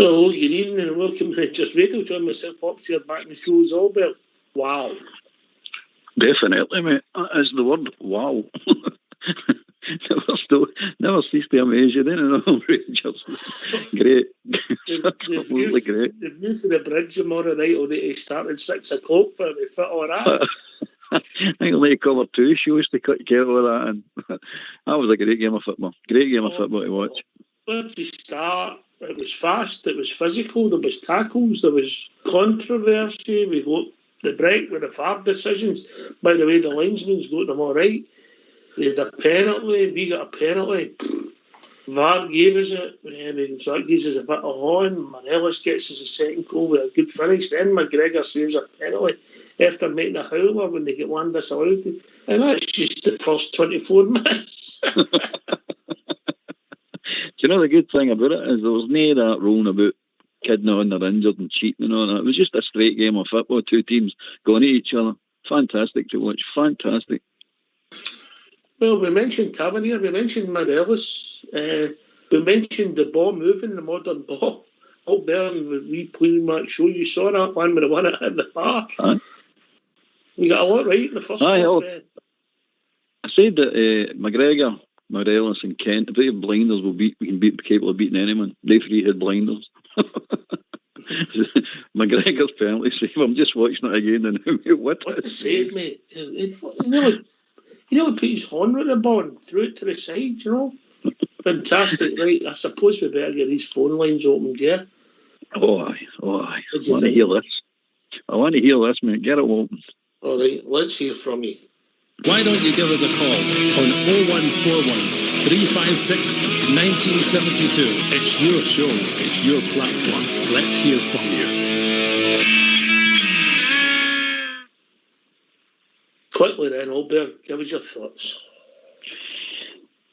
Hello, good evening and welcome to Rangers Radio. Join myself up here back in the show as Albert. Wow. Definitely, mate. That is the word. Wow. never cease to amaze you, then, and Rangers. Great. Absolutely great. The view to the bridge, I'm all right, already started at 6 o'clock for the fit all that. I think I'll cover 2 shows to cut care of that, and that was a great game of football. Great game of football to watch. Where did you start? It was fast, it was physical, there was tackles, there was controversy, we got the break with the VAR decisions. By the way, the linesman's got them all right. We had a penalty, we got a penalty. VAR gave us it, so that gives us a bit of horn. Morelos gets us a second goal with a good finish. Then McGregor saves a penalty after making a howler when they get one disallowed. And that's just the first 24 minutes. Do you know the good thing about it is there was no that rule about kidding on their injured and cheating and all that. It was just a straight game of football, 2 teams going at each other. Fantastic to watch. Fantastic. Well, we mentioned Tavernier, we mentioned Morelos, we mentioned the ball moving, the modern ball. Up there in the replay match show, you saw that one with the one at the bar. We got a lot right in the first half. I said that McGregor, Morelos and Kent, if they have blinders, we can be capable of beating anyone. They 3 had blinders. McGregor's penalty save. I'm just watching it again and what a save, mate. You know, put his horn with the ball and threw it to the side, you know? Fantastic, right? I suppose we better get these phone lines opened, yeah? Oh, aye. I want to hear this. I want to hear this, mate. Get it open. All right, let's hear from you. Why don't you give us a call on 0141 356 1972. It's your show. It's your platform. Let's hear from you. Quickly then, Albert, give us your thoughts.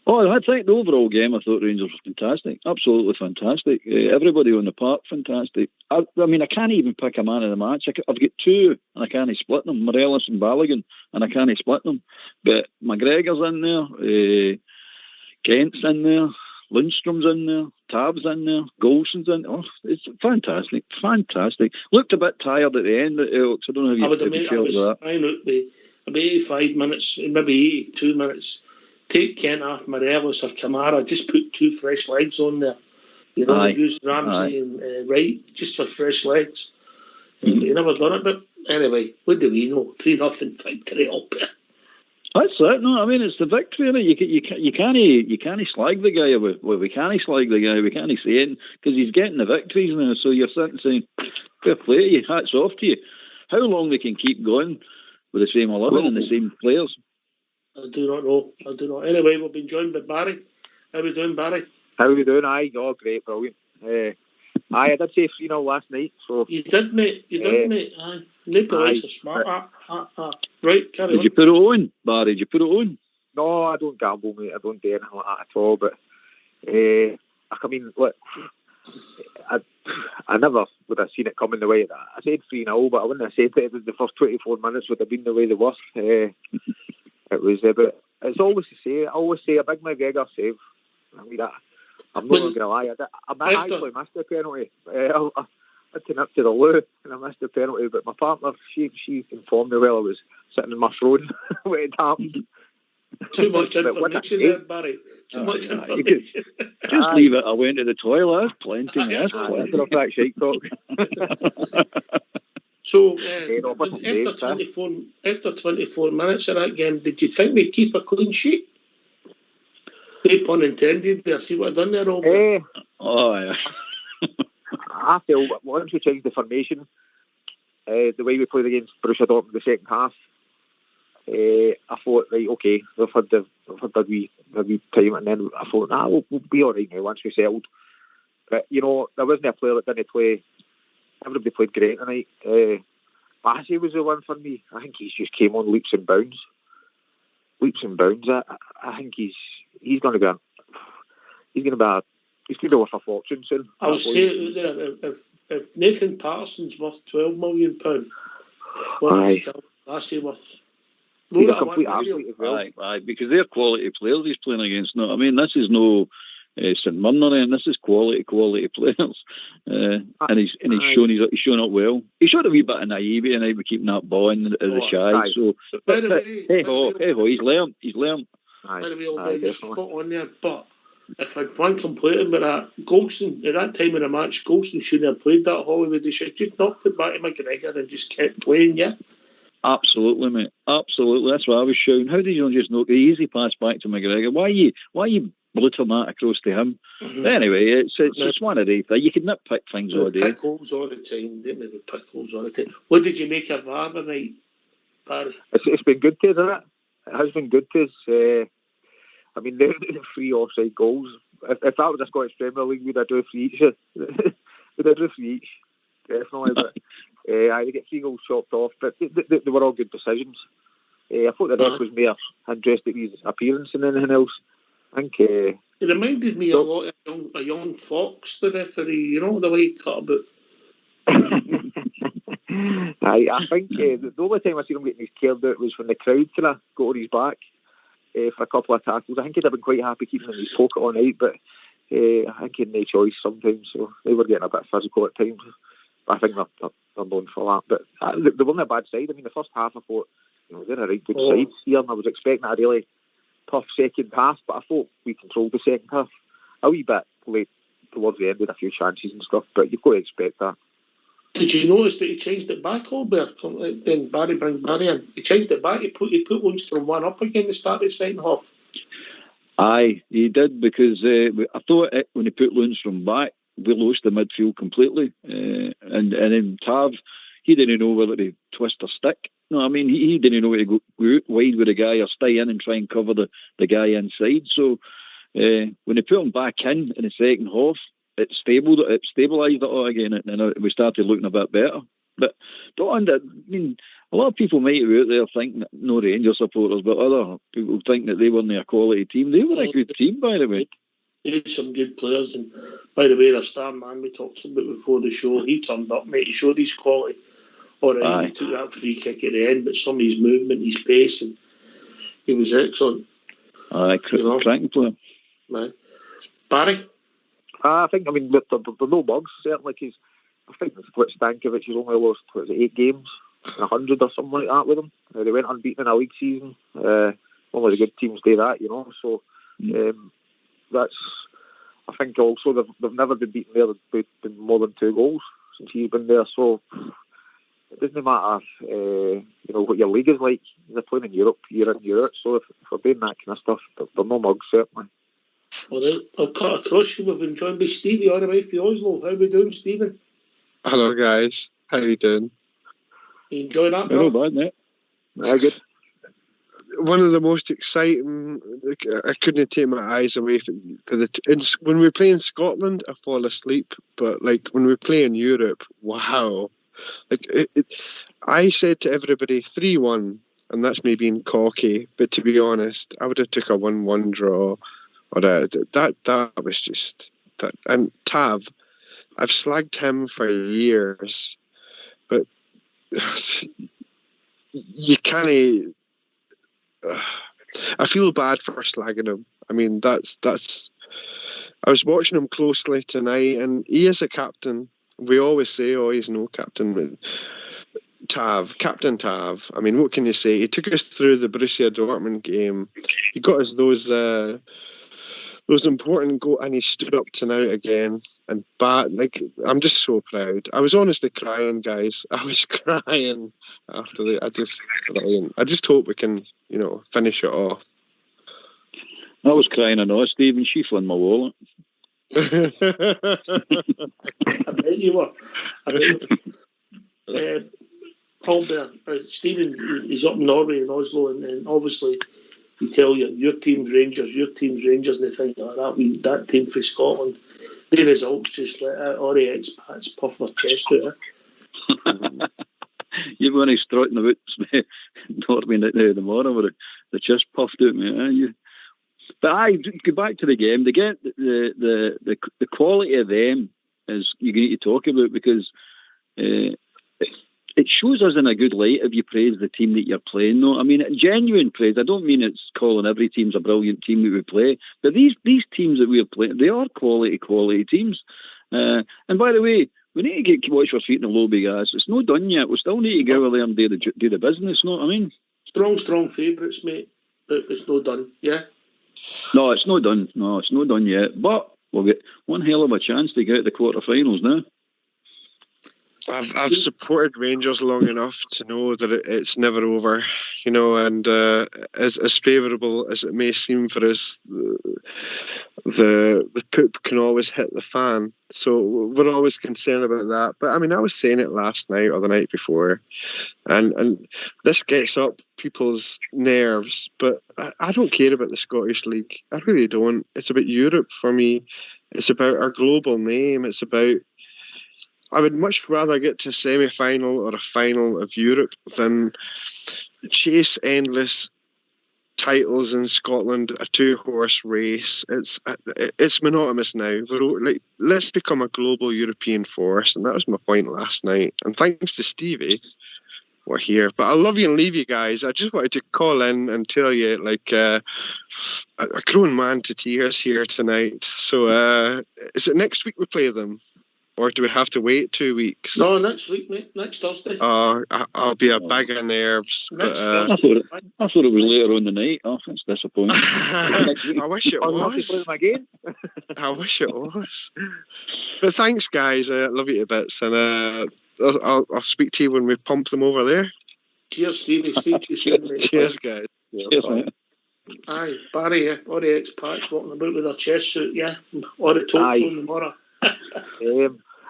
Oh, I think the overall game, I thought Rangers were fantastic. Absolutely fantastic. Everybody on the park, fantastic. I mean, I can't even pick a man of the match. I've got 2, and I can't split them. Morelos and Balogun, and I can't split them. But McGregor's in there, Kent's in there, Lundstrom's in there, Tab's in there, Golson's in there. Oh, it's fantastic. Fantastic. Looked a bit tired at the end, Alex. I don't know if you felt that. I looked about 85 minutes, maybe 82 minutes. Take Kent off Morelos or Kamara, just put 2 fresh legs on there. You know, use Ramsey and Wright just for fresh legs. You never done it, but anyway, what do we know? 3-0 victory up there. That's it. No, I mean it's the victory. You can't slag the guy. We can't slag the guy. We can't say it because he's getting the victories now. So you're sitting saying, fair play to you. Hats off to you. How long they can keep going with the same 11 and the same players? I do not know. Anyway, we've been joined by Barry. How are we doing, Barry? How are we doing? Aye, great, brilliant. I did say 3-0 last night. So you did, mate. Aye. No police are smart. Right, carry on. Did you put it on, Barry? Did you put it on? No, I don't gamble, mate. I don't do anything like that at all. But I mean, look, I never would have seen it coming the way that I said 3-0, but I wouldn't have said that the first 24 minutes would have been the way they were. It was, but it's always the same. I always say a big McGregor save. I mean, I'm not going to lie. I actually missed the penalty. I came up to the loo and I missed the penalty, but my partner, she informed me while I was sitting in my throne when it happened. Too much information there, Barry. Too much information. Just leave it. I went to the toilet. That's plenty. That's plenty of that shite talk. So, after 24 minutes of that game, did you think we'd keep a clean sheet? No pun intended there. See what I've done there, Robert? Yeah. I feel once we changed the formation, the way we played against Borussia Dortmund the second half, I thought, right, okay, we've had that wee time, and then I thought, we'll be all right now once we settled. But, you know, there wasn't a player that didn't play. Everybody played great tonight. Bassey was the one for me. I think he's just came on leaps and bounds. I think he's going to be worth a fortune soon. I'll say it there. If Nathan Patterson's worth £12 million, what is Bassey worth? He's a complete athlete as well. Aye, because they're quality players he's playing against. No, I mean this is no St Mirren, and this is quality players, and he's shown up well. He showed a wee bit of naivety and we keeping that ball in the shy. So, but hey ho, he's learned. By the way, you're spot on there. But if I'd one complaint about that, Golston at that time of the match, Golston shouldn't have played that Hollywood. He should just knocked it back to McGregor and just kept playing. Yeah. Absolutely, mate. Absolutely. That's what I was shouting. How did you just knock the easy pass back to McGregor? Why are you blooting that across to him? Mm-hmm. Anyway, it's just one of these. You can nitpick things all day. Pickles all the time, didn't we? Pickles all the time. What did you make of VAR tonight, Barry? It's been good to us, hasn't it? It has been good to us. I mean, they're doing 3 offside goals. If that was a Scottish Premier League, we'd have done 3 each. We'd have done 3 each, definitely. But they get 3 goals chopped off, but they were all good decisions. I thought the ref was more interested in his appearance than anything else. I think it reminded me a lot of a young Fox, the referee. You know the way he cut about. I think the only time I seen him getting his curled out was when the crowd kind of got on his back for a couple of tackles. I think he'd have been quite happy keeping him in his pocket all night, but I think he had no choice sometimes, so they were getting a bit physical at times. I think they're known for that. But they weren't a bad side. I mean, the first half I thought, they're a right good side here, and I was expecting a really tough second half, but I thought we controlled the second half a wee bit late towards the end with a few chances and stuff, but you've got to expect that. Did you notice that he changed it back, Albert? Then Barry in. He changed it back. He put Lundstrom 1 up again to start the second half. Aye, he did, because I thought when he put Lundstrom back, we lost the midfield completely. And then Tav, he didn't know whether to twist or stick. No, I mean, he didn't know where to go wide with the guy or stay in and try and cover the guy inside. So when they put him back in the second half, it stabilised it all again, and we started looking a bit better. But I mean, a lot of people might be out there thinking that, no Rangers supporters, but other people think that they weren't a quality team. They were a good team, by the way. They had some good players, and by the way, the star man we talked about before the show, he turned up, mate. He showed his quality. All right, he took that free kick at the end, but some of his movement, his pace, and he was excellent. Cracking player. Man. Barry? I think, they're no bugs, certainly, because I think Stankovic has only lost, 8 games, 100 or something like that with them. They went unbeaten in a league season. One of the good teams do that, so that's, I think also they've never been beaten there. They've been more than 2 goals since he's been there, so it doesn't matter, what your league is like. They're playing in Europe, year in, year out, so if they're doing that kind of stuff, they're no mugs, certainly. All right, I'll cut across you. We've been joined by Stevie, all the way from Oslo. How are we doing, Stephen? Hello, guys. How you doing? You enjoying that, bro? Not bad, mate. Good. One of the most exciting, I couldn't take my eyes away from when we play in Scotland, I fall asleep. But when we play in Europe, wow! I said to everybody 3-1, and that's me being cocky. But to be honest, I would have took a 1-1 draw. Or that was just that. And Tav, I've slagged him for years, but you can't. I feel bad for slagging him. I mean, that's. I was watching him closely tonight, and he is a captain. We always say, "Oh, he's no captain." Captain Tav. I mean, what can you say? He took us through the Borussia Dortmund game. He got us those important goals, and he stood up tonight again and I'm just so proud. I was honestly crying, guys. I was crying after brilliant. I just hope we can, finish it off. I was crying and all, Stephen. She flew in my wallet. I bet you were. Albert, Stephen, he's up in Norway in Oslo, and obviously you tell your team's Rangers, and they think, that team for Scotland, the results just let all the expats puff their chest out. You're going to strutting about Norway the morning with the chest puffed out, mate. But I go back to the game. They get the quality of them is you need to talk about, because it shows us in a good light if you praise the team that you're playing, though. I mean, genuine praise. I don't mean it's calling every team's a brilliant team that we play, but these teams that we're playing, they are quality teams. And by the way, we need to watch our feet in the lobby, guys. It's not done yet. We still need to go over there and do the business, know what I mean? Strong favourites, mate, but it's not done, yeah? No, it's not done. No, it's not done yet. But we'll get one hell of a chance to get to the quarterfinals now. I've supported Rangers long enough to know that it's never over, and as favourable as it may seem for us, the poop can always hit the fan. So we're always concerned about that. But I mean, I was saying it last night or the night before, and this gets up people's nerves. But I don't care about the Scottish League. I really don't. It's about Europe for me. It's about our global name. It's about. I would much rather get to a semi-final or a final of Europe than chase endless titles in Scotland, a two-horse race. It's monotonous now. Let's become a global European force, and that was my point last night. And thanks to Stevie, we're here. But I love you and leave you guys. I just wanted to call in and tell you, a grown man to tears here tonight. So is it next week we play them? Or do we have to wait 2 weeks? No, next week, mate. Next Thursday. I'll be a bag of nerves. Next Thursday. I thought it was later on the night. Oh, that's disappointing. I wish it was. I wish it was. But thanks, guys. I love you to bits. And I'll speak to you when we pump them over there. Cheers, Stevie. Speak to you soon, mate. Cheers, guys. Cheers, mate. Aye, Barry, all the expats walking about with their chest suit, yeah? All the talks on the morrow.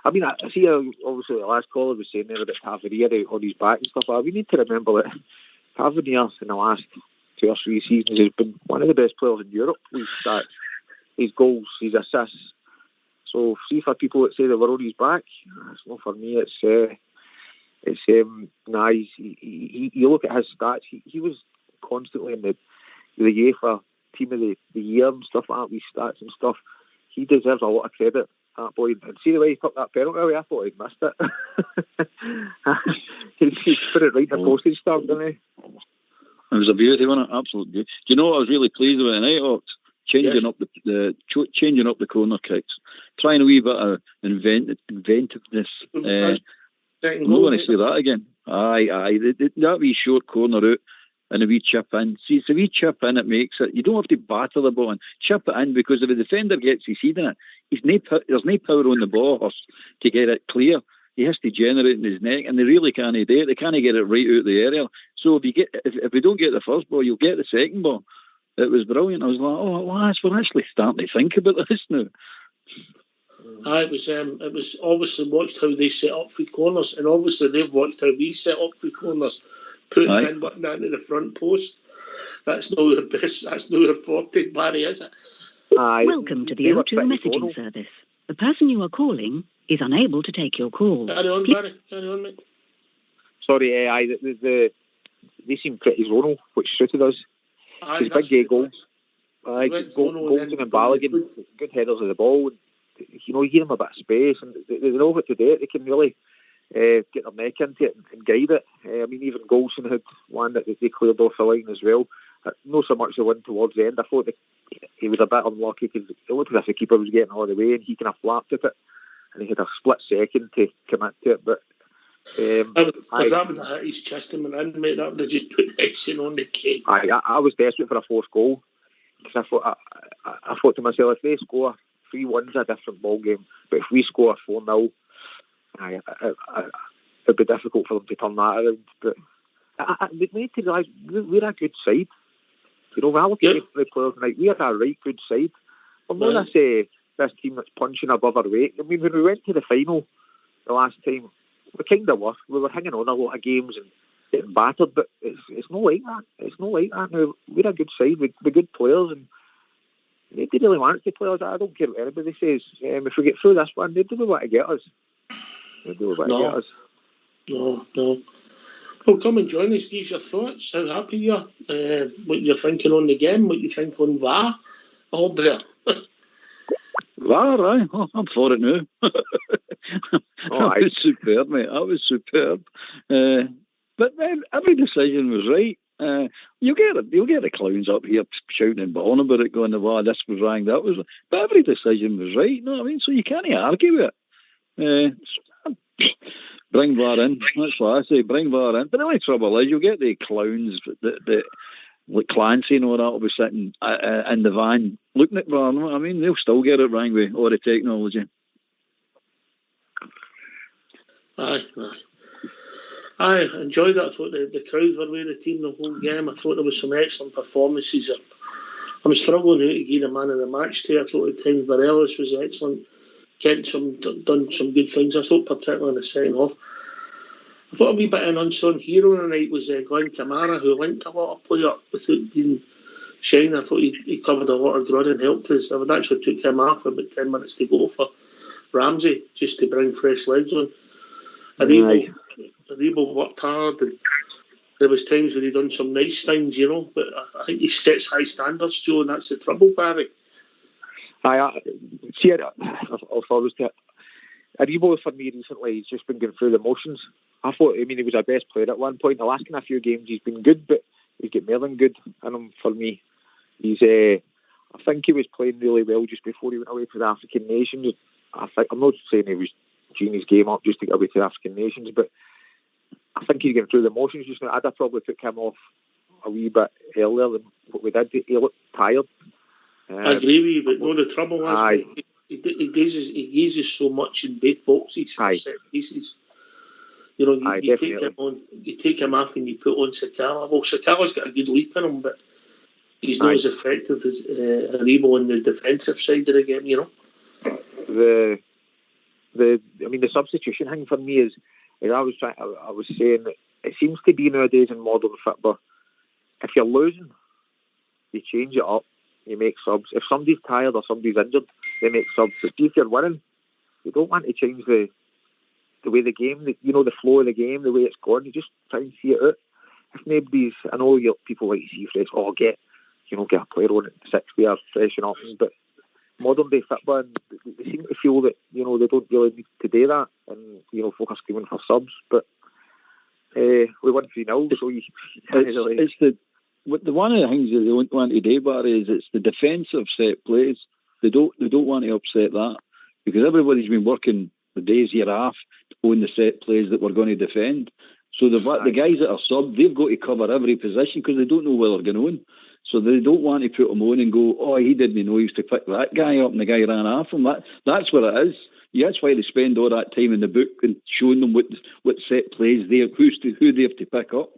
I mean, I see obviously the last caller was saying there about Tavernier out on his back and stuff. But we need to remember that Tavernier in the last 2 or 3 seasons has been one of the best players in Europe. His stats, his goals, his assists. So, see, for people that say they were on his back, it's not for me. You look at his stats. He was constantly in the UEFA Team of the Year and stuff like that. With stats and stuff, he deserves a lot of credit. That boy, and see the way he took that penalty away. I thought he'd missed it. he put it right in the postage stamp, didn't he? It was a beauty, wasn't it? Absolute beauty. Do you know what I was really pleased with tonight, Ox? Changing up the corner kicks, trying a wee bit of inventiveness. I'm not going to say that again. Aye, that wee short corner out. And a wee chip in. See, it's a wee chip in, it makes it. You don't have to batter the ball and chip it in, because if the defender gets his head in it, there's no power on the ball to get it clear. He has to generate in his neck, and they really can't do it. They can't get it right out the area. So if we don't get the first ball, you'll get the second ball. It was brilliant. I was like, oh, lads, we're actually starting to think about this now. It was obviously watched how they set up for corners, and obviously they've watched how we set up for corners. Putting in button into the front post. That's not the best. That's not the forte, Barry, is it? Welcome to the O2 messaging service. The person you are calling is unable to take your call. Carry on, Barry. Carry on, mate. Sorry, they seem pretty zonal, which suited us. Big gay goals. Golden and Balogun, good headers of the ball. You give them a bit of space, and they know what to do it. They can really get their neck into it and guide it. I mean, even Golson had one that they cleared off the line as well. Not so much the one towards the end. I thought he was a bit unlucky because it looked as if the keeper was getting all the way, and he kind of flapped at it, and he had a split second to commit to it. But if that would have hit his chest and went in, mate, that would have just put icing on the cake. I was desperate for a fourth goal, because I thought to myself, if they score 3-1's a different ball game, but if we score 4-0, it'd be difficult for them to turn that around. But we need to realise we're a good side. When I look at the players tonight, we are a right good side. I'm not going to say this team that's punching above our weight. I mean, when we went to the final the last time, we kind of were. We were hanging on a lot of games and getting battered, but it's not like that. It's not like that now. We're a good side. We're good players, and nobody really wants to play us. I don't care what anybody says. If we get through this one, nobody will want to get us. No. Well, come and join us. Give your thoughts. How happy you are. What you're thinking on the game. What you think on VAR. All there. VAR, aye. Oh, I'm for it now. That was superb, mate. That was superb. But then every decision was right. You'll get the clowns up here shouting and bawling about it, going, "Wow, this was wrong, that was." But every decision was right. You know what I mean? So you can't argue with it. Bring VAR in. That's what I say. Bring VAR in. But the only trouble is, you'll get the clowns that like Clancy and all that will be sitting in the van looking at VAR. You know what I mean? They'll still get it wrong with all the technology. Aye. I enjoyed it. I thought the crowd were with the team the whole game. I thought there was some excellent performances. I'm struggling to give the man of the match to. I thought at times Morelos was excellent. Kent done some good things. I thought particularly in the second half. I thought a wee bit of an unsung hero tonight was Glenn Kamara, who linked a lot of play up without being shining. I thought he covered a lot of ground and helped us. I would actually took him off for about 10 minutes to go for Ramsey just to bring fresh legs on. Aribo worked hard, and there was times where he done some nice things, you know. But I think he sets high standards, Joe, and that's the trouble, Barry. See, I'll always say Aribo for me recently, he's just been going through the motions. He was our best player at one point. The last kind of few games he's been good, but he's got more than good in him for me. I think he was playing really well just before he went away to the African nations. I'm not saying he was geeing his game up just to get away to the African nations, but I think he's going through the motions just now. I'd have probably took him off a wee bit earlier than what we did. He looked tired. I agree with you, but no, the trouble was he uses so much in both boxes for set pieces. You know, you take him on, you take him off, and you put on Sakala. Well, Sakala's got a good leap in him, but he's not as effective as Aribo on the defensive side of the game. You know, the substitution thing for me is I was saying that it seems to be nowadays in modern football. If you're losing, you change it up. You make subs. If somebody's tired or somebody's injured, they make subs. But if you're winning, you don't want to change the way the game, the flow of the game, the way it's gone. You just try and see it out. If nobody's, I know people like to see fresh. Get a player on at 60 or freshen up. But modern day football, they seem to feel that they don't really need to do that, and folk are screaming for subs. But we won 3-0, so you can't really. It's the one of the things that they don't want to do, Barry, is it's the defensive set plays. They don't want to upset that, because everybody's been working the days year half to own the set plays that we're going to defend. So the guys that are sub, they've got to cover every position because they don't know where they're going to win. So they don't want to put him on and go, "Oh, he didn't know he used to pick that guy up," and the guy ran after him. That's what it is. Yeah, that's why they spend all that time in the book and showing them what set plays who they have to pick up.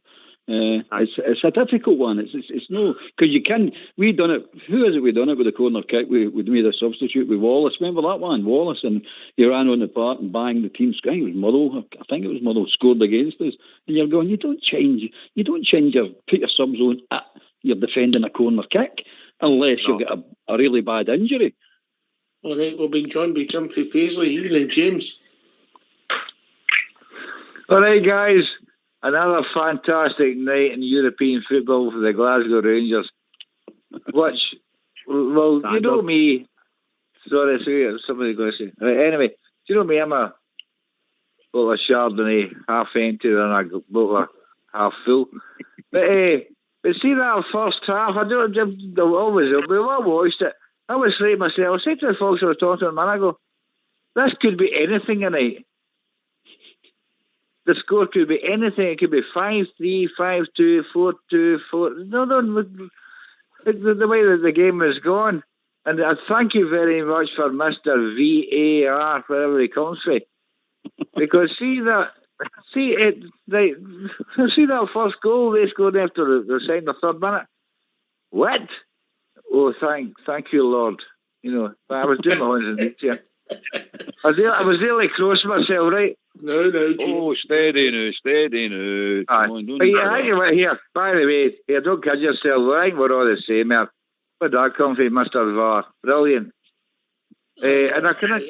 It's a difficult one. It's no, because you can. We done it. Who is it? We done it with the corner kick. We made a substitute with Wallace. Remember that one, Wallace, and he ran on the part and banged the team. I think it was Muddle. I think it was Muddle scored against us. And you're going. You don't change your put your subs on. You're defending a corner kick unless you've got a really bad injury. All right, we'll be joined by Jimmy Paisley. Evening, James. All right, guys. Another fantastic night in European football for the Glasgow Rangers. Well, you know me. Sorry, somebody's going to say. Anyway, do you know me? I'm a bottle of Chardonnay, half empty, and a bottle of half full. But see that first half, I watched it. I was saying myself, I said to the folks I was talking to a minute ago, this could be anything tonight. The score could be anything. It could be 5-3, 5-2, 4-2, 4. No, the way that the game has gone. And I thank you very much for Mr. VAR, wherever he comes from. Because see that first goal they scored after the second or third minute. What? Oh, thank you, Lord. I was doing my own in the here. I was really close to myself, right? No, James. Oh, steady now. Come on, don't here, by the way, here, don't kid yourself. I think we're all the same here. Where'd that come from, Mr. VAR? Brilliant. And I can... After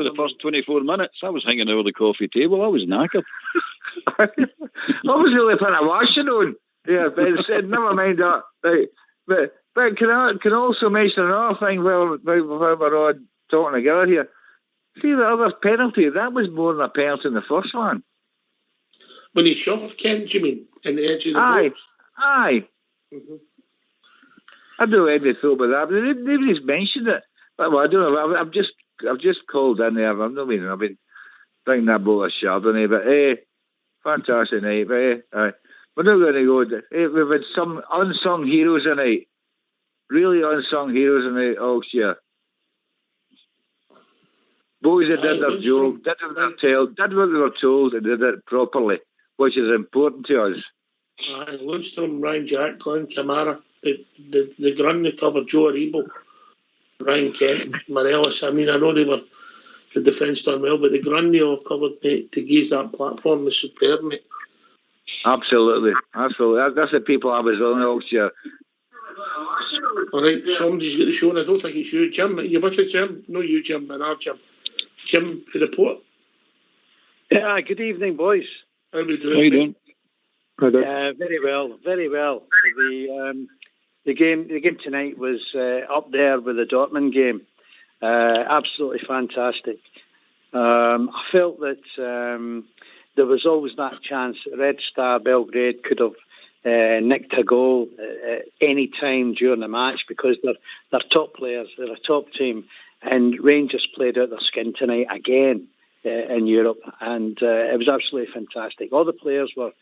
the first 24 minutes, I was hanging over the coffee table. I was knackered. I was really putting a washing on. Yeah, but said, never mind that. Right. But can I also mention another thing while we're on talking together here. See the other penalty, that was more than a penalty in the first one. When he shoved Kent, you mean, in the edge of the box? Aye. Mm-hmm. I don't know anything thought about that, but nobody's mentioned it. But, well, I don't know. I've just called in there. I've been thinking that about a Chardonnay, but fantastic night. But we're not going to go. We've had some unsung heroes tonight. Really unsung heroes tonight, all year. Boys that did their job, did what they were told, and did it properly, which is important to us. Lundstrom, Ryan Jack, Glenn Kamara, the Grun that covered Joe Aribo, Ryan Kent, Morelos. I mean, I know the defence done well, but the Grun they all covered, mate, to give that platform was superb, mate. Absolutely. That's the people I was on all year. All right, somebody's got the show, and I don't think it's you, Jim. Are you with it, Jim? No, you, Jim, and our Jim. Jim, for the report. Yeah, good evening, boys. How are we doing? How you doing? Very well, very well. The game tonight was up there with the Dortmund game. Absolutely fantastic. I felt that there was always that chance that Red Star Belgrade could have nicked a goal at any time during the match because they're top players, they're a top team, and Rangers played out their skin tonight again in Europe, and it was absolutely fantastic. All the players were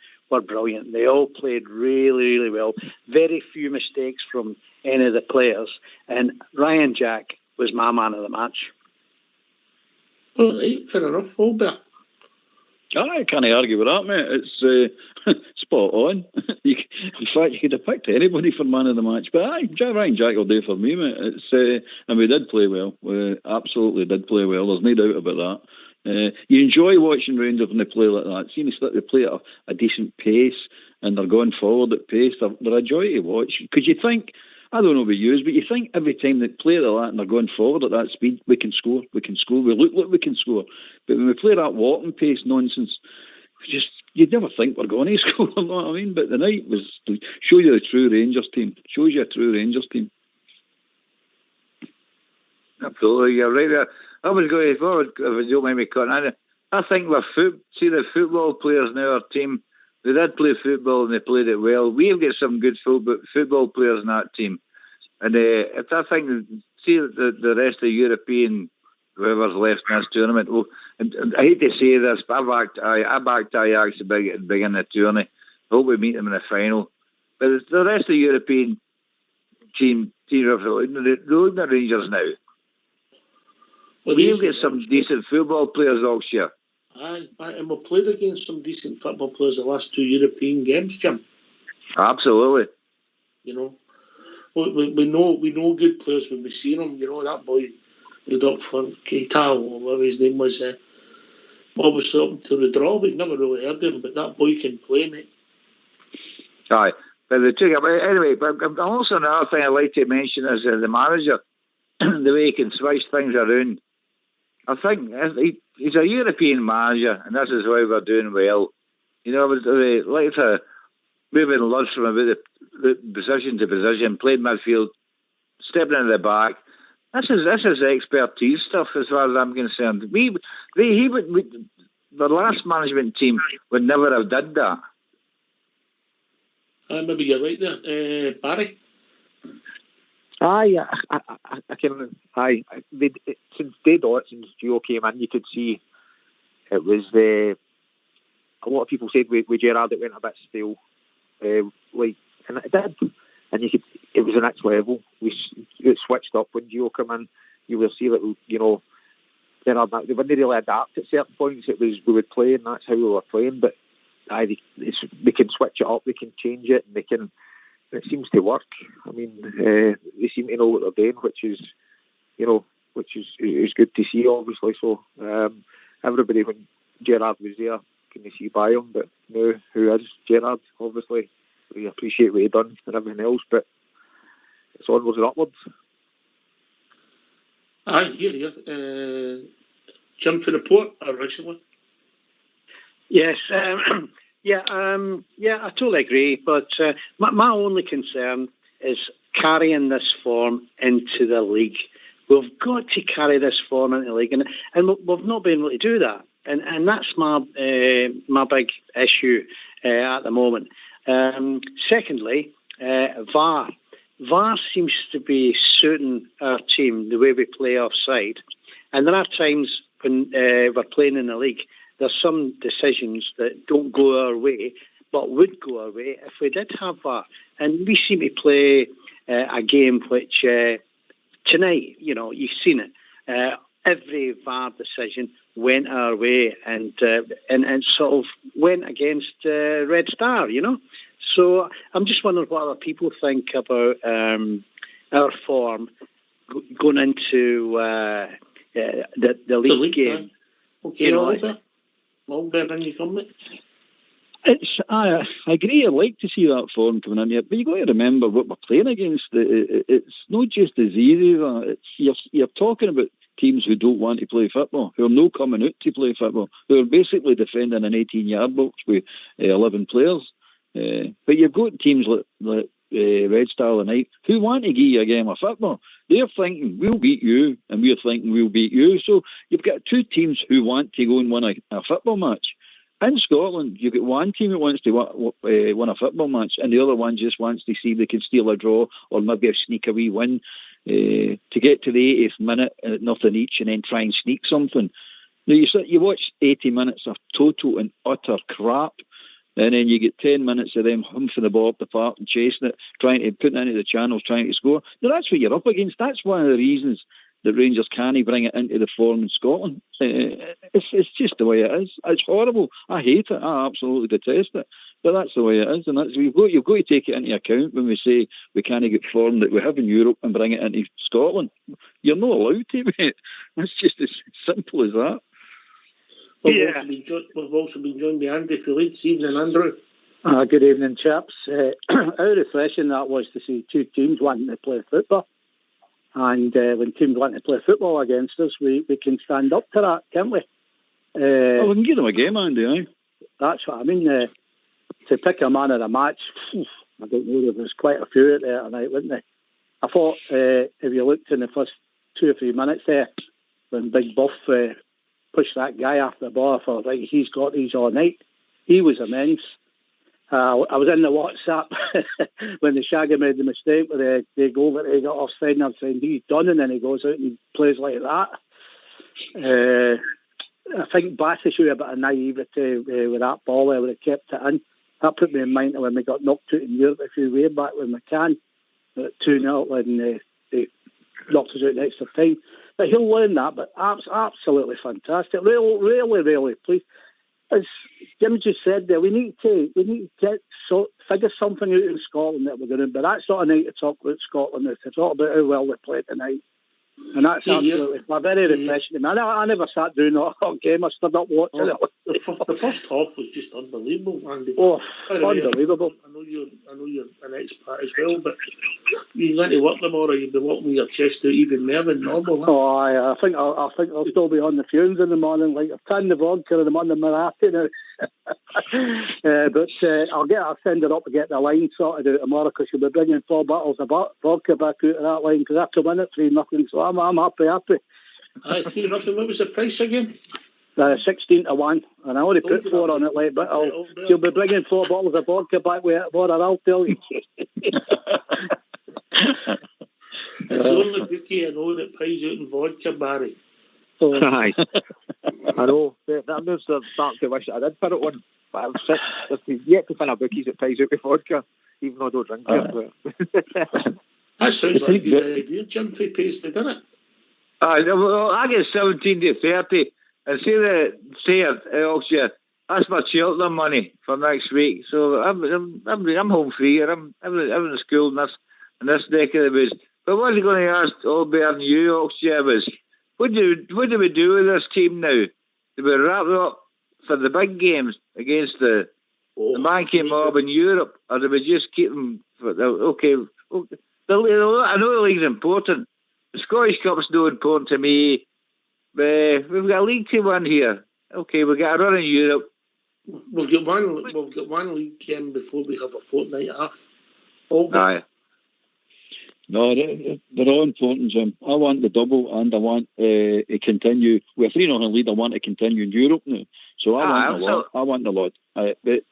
brilliant. They all played really, really well. Very few mistakes from any of the players, and Ryan Jack was my man of the match. All right, fair enough, Albert. I can't argue with that, mate. It's spot on. In fact, you could have picked anybody for man of the match, but Ryan Jack will do for me, mate. And we did play well. We absolutely did play well. There's no doubt about that. You enjoy watching Rangers when they play like that. Seeing they play at a decent pace and they're going forward at pace. They're a joy to watch. Because you think, I don't know about you, but you think every time they play like that and they're going forward at that speed, we can score. We look like we can score. But when we play that walking pace nonsense, you'd never think we're going to score, you know what I mean? But the night was to show you the true Rangers team. Shows you a true Rangers team. Absolutely, you're right there. I was going forward, if you don't mind me cutting in. I think the football players now, our team, they did play football and they played it well. We've got some good football players in that team. And if I think, see the rest of the European, whoever's left in this tournament, and I hate to say this, but I backed Ajax to begin the tourney. I hope we meet them in the final. But the rest of the European team they're looking at Rangers now. Well, we've got some decent football players all year. Aye, and we've played against some decent football players the last two European games, Jim. Absolutely. You know, we know good players when we see them. You know, that boy who'd up for Keita, or whatever his name was, what was up to the draw. We'd never really heard of him, but that boy can play, mate. Aye, but anyway, but also another thing I'd like to mention is the manager, the way he can switch things around. I think he's a European manager, and this is why we're doing well. You know, I would like to move in Lodge from about the position to position, playing midfield, stepping into the back. This is expertise stuff as far as I'm concerned. The last management team would never have done that. Maybe you're right there, Barry. Aye, I can. Aye, since day dot, since Gio came in, you could see it was a lot of people said with Gerrard it went a bit stale, and it did, and you could. It was the next level. It switched up when Gio came in. You will see that Gerrard they wouldn't really adapt at certain points. It was we would play, and that's how we were playing. But they can switch it up, they can change it, and they can. It seems to work. I mean, they seem to know what they're doing, which is good to see, obviously. So everybody, when Gerrard was there, couldn't see by him, but now who is Gerrard? Obviously, we appreciate what he done and everything else, but it's onwards and upwards. Aye, here. Jump to the port originally. Yes. I totally agree. But my only concern is carrying this form into the league. We've got to carry this form into the league, and we've not been able to do that. And that's my big issue at the moment. Secondly, VAR. VAR seems to be suiting our team, the way we play offside. And there are times when we're playing in the league, there's some decisions that don't go our way, but would go our way if we did have VAR. And we seem to play a game which, tonight, you've seen it. Every VAR decision went our way and sort of went against Red Star, So I'm just wondering what other people think about our form going into the league game. Okay, Albert, when you come in. I agree. I'd like to see that form coming in here, but you've got to remember what we're playing against. It's not just as easy. You're talking about teams who don't want to play football, who are not coming out to play football, who are basically defending an 18-yard box with 11 players. But you've got teams like Red Star tonight who want to give you a game of football. They're thinking, we'll beat you, and we're thinking, we'll beat you. So you've got two teams who want to go and win a football match. In Scotland, you've got one team that wants to win a football match, and the other one just wants to see if they can steal a draw or maybe sneak a wee win to get to the 80th minute at nothing each and then try and sneak something. Now, you watch 80 minutes of total and utter crap, and then you get 10 minutes of them humping the ball up the park and chasing it, trying to put it into the channels, trying to score. Now, that's what you're up against. That's one of the reasons that Rangers can't bring it into the form in Scotland. It's just the way it is. It's horrible. I hate it. I absolutely detest it. But that's the way it is, and you've got to take it into account when we say we can't get form that we have in Europe and bring it into Scotland. You're not allowed to, mate. That's just as simple as that. We've also been joined by Andy Felix. Evening, Andrew. Good evening, chaps. How refreshing that was to see two teams wanting to play football. And when teams want to play football against us, we can stand up to that, can't we? We can give them a game, Andy, aye? That's what I mean. To pick a man of the match, I don't know, there was quite a few out there tonight, wasn't there? I thought if you looked in the first 2 or 3 minutes there, when Big Buff pushed that guy off the ball, I thought, right, he's got these all night. He was immense. I was in the WhatsApp when the Shaggy made the mistake with the goal that he got offside, and I'm saying he's done, and then he goes out and he plays like that. I think Bassey showed a bit of naivety with that ball there, would have kept it in. That put me in mind of when we got knocked out in Europe a few years back when we can at 2-0 when they knocked us out in extra time. But he'll learn that, but absolutely fantastic. Really pleased. As Jim just said there, we need to figure something out in Scotland that we're going to. But that's not a night to talk about Scotland. It's to talk about how well we played tonight, and that's absolutely very refreshing to me. I never sat doing that game. I stood up watching it. The first half was just unbelievable, Andy. Oh, unbelievable! I know you're an expert as well, but you got to work them, or you'll be walking with your chest out even more than normal. Huh? Oh, I think I'll still be on the fumes in the morning. Like I've turned the vodka and I'm on the marathon now. But I'll send her up to get the line sorted out tomorrow because she'll be bringing 4 bottles of vodka back out of that line because I have to win it 3-0. So I'm happy. 3-0. What was the price again? 16-1, and I only put 4 on it, like, but she'll be bringing 4 bottles of vodka back with it, Warren, I'll tell you. It's the only bookie I know that pays out in vodka, Barry. Aye. I know. That moves the start to wish that I did put it on, but I've yet to find a bookies that pays out with vodka, even though I don't drink it. That sounds like a good idea, Jim, for Paisley, doesn't it? I get 17 to 30. And see the Yorkshire, that's my Cheltenham money for next week. So I'm home free. I'm in school in this neck of the woods. But what I was going to ask Albert and you, Yorkshire, was what do we do with this team now? Do we wrap it up for the big games against the banking mob in Europe, or do we just keep them for okay? I know the league's important. The Scottish Cup's no important to me. We've got a league to win here. Okay, we've got a run in Europe. We'll get one league game before we have a fortnight off. Aye. No, they're all important, Jim. I want the double, and I want to continue. We're 3-0 lead. I want to continue in Europe now. So I want a lot. I want a lot. But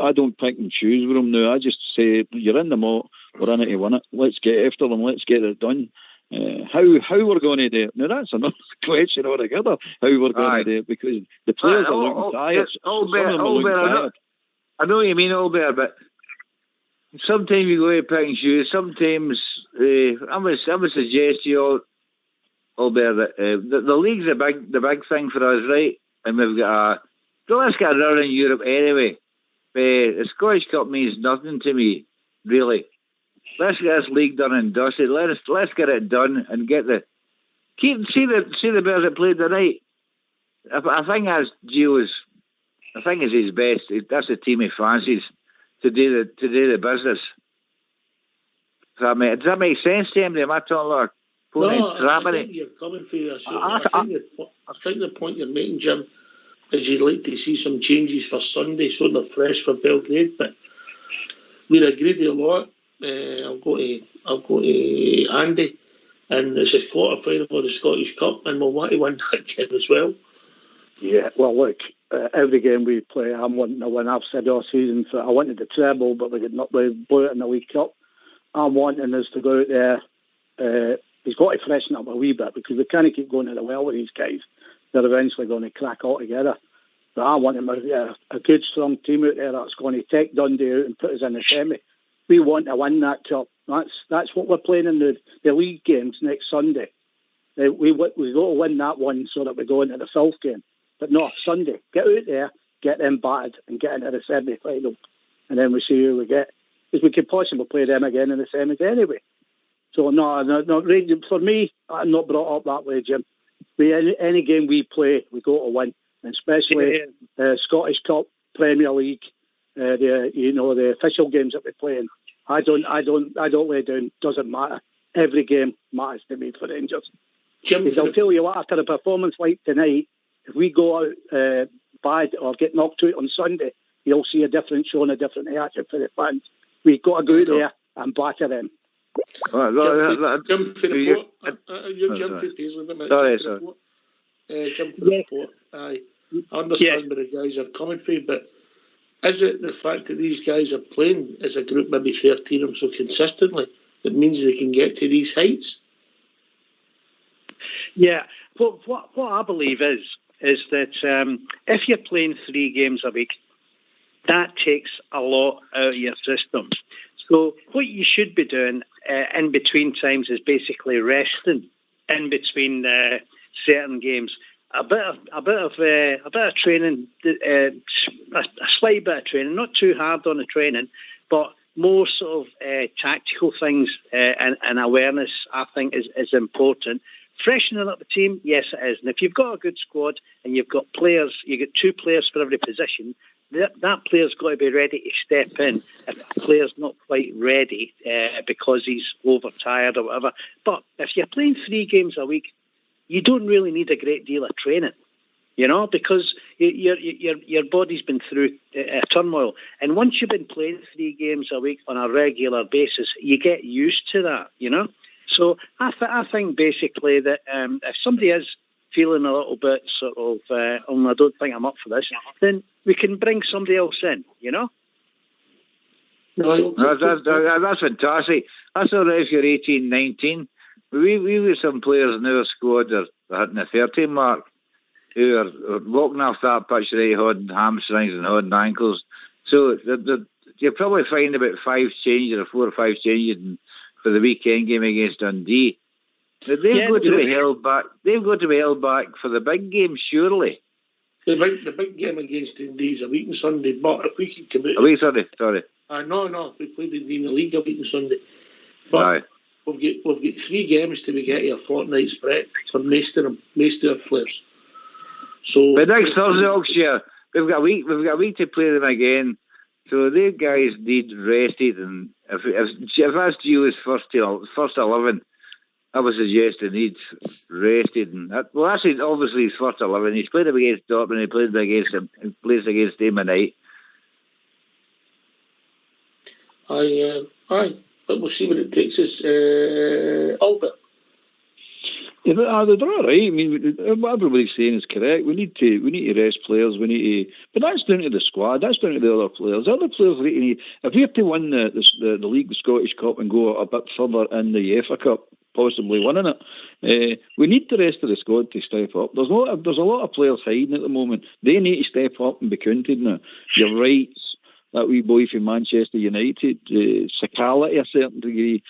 I don't pick and choose with them now. I just say, you're in the mot. We're in it to win it. Let's get after them. Let's get it done. How we're going to do it? Now, that's another question altogether. How we're going to do it, because the players are looking tired. I know what you mean, Albert, but sometimes you go to pick and choose. Sometimes I would suggest to you, Albert, that the league's the big thing for us, right? And we've got let's get a run in Europe anyway. The Scottish Cup means nothing to me, really. Let's get this league done and dusted. Let's get it done and get see the bears that played tonight. I think that's Gio's. I think it's his best. That's the team he fancies to do the business. Does that make sense to him? Am I talking like I think you're coming for you. I think the point you're making, Jim, is you'd like to see some changes for Sunday so they're fresh for Belgrade. But we're agreed a lot. I'll go to Andy, and it's a quarter final of the Scottish Cup, and we'll want to win that game as well. Yeah, well, look, every game we play, I'm wanting to win. I've said all season, I wanted the treble, but we blew it in the League Cup. I'm wanting us to go out there. He's got to freshen up a wee bit, because we can't keep going to the well with these guys. They're eventually going to crack altogether. But I want him a good, strong team out there that's going to take Dundee out and put us in the semi. We want to win that cup. That's what we're playing in the league games next Sunday. We've got to win that one so that we go into the Filth game. But no, Sunday, get out there, get them battered, and get into the semi-final. And then we see who we get. Because we could possibly play them again in the semis anyway. So no, for me, I'm not brought up that way, Jim. Any game we play, we go to win. And especially Scottish Cup, Premier League, the official games that we're playing. I don't lay down. Doesn't matter. Every game matters to me for Rangers. Jim, I'll tell you what, after a performance like tonight, if we go out bad or get knocked out on Sunday, you'll see a different show and a different reaction for the fans. We've got to go out there and batter them. Jim for the port. You're Jim for Paisley, but Jim for the port. Aye. I understand where the guys are coming from, but is it the fact that these guys are playing as a group, maybe 13 of them so consistently, that means they can get to these heights? Yeah, what I believe is that if you're playing 3 games a week, that takes a lot out of your system. So what you should be doing in between times is basically resting in between certain games. A bit of training, a slight bit of training, not too hard on the training, but more sort of tactical things and awareness, I think, is important. Freshening up the team, yes, it is. And if you've got a good squad and you've got players, you get 2 players for every position, that player's got to be ready to step in if a player's not quite ready because he's overtired or whatever. But if you're playing 3 games a week, you don't really need a great deal of training, because your body's been through turmoil. And once you've been playing 3 games a week on a regular basis, you get used to that, So I think basically that if somebody is feeling a little bit sort of, I don't think I'm up for this, then we can bring somebody else in, That's fantastic. That's all right if you're 18, 19. We've got some players in our squad that are hitting the 30 mark who are walking off that pitch right holding hamstrings and holding ankles. So you'll probably find about 5 changes or 4 or 5 changes for the weekend game against Dundee. They've got to be held back. They've got to be held back for the big game, surely. The big game against Dundee is a week on Sunday, but if we can commit... A week Sunday, sorry. No, we played Dundee in the league a week on Sunday. But we've got 3 games to get a fortnight's break for most of our players. So, but next Thursday, Oxshire, we've got a week to play them again. So these guys need rested, and if that's Gio's first 11, I would suggest he needs rested. And actually, obviously, his first 11. He's played against Dortmund. He plays against them tonight. Aye. But we'll see what it takes us. Albert. Yeah, they're all right. I mean, what everybody's saying is correct. We need to rest players. But that's down to the squad. That's down to the other players. The other players need. If we have to win the league, the Scottish Cup, and go a bit further in the UEFA Cup, possibly winning it, we need the rest of the squad to step up. There's a lot of players hiding at the moment. They need to step up and be counted now. You're right. That wee boy from Manchester United, Sakala to a certain degree.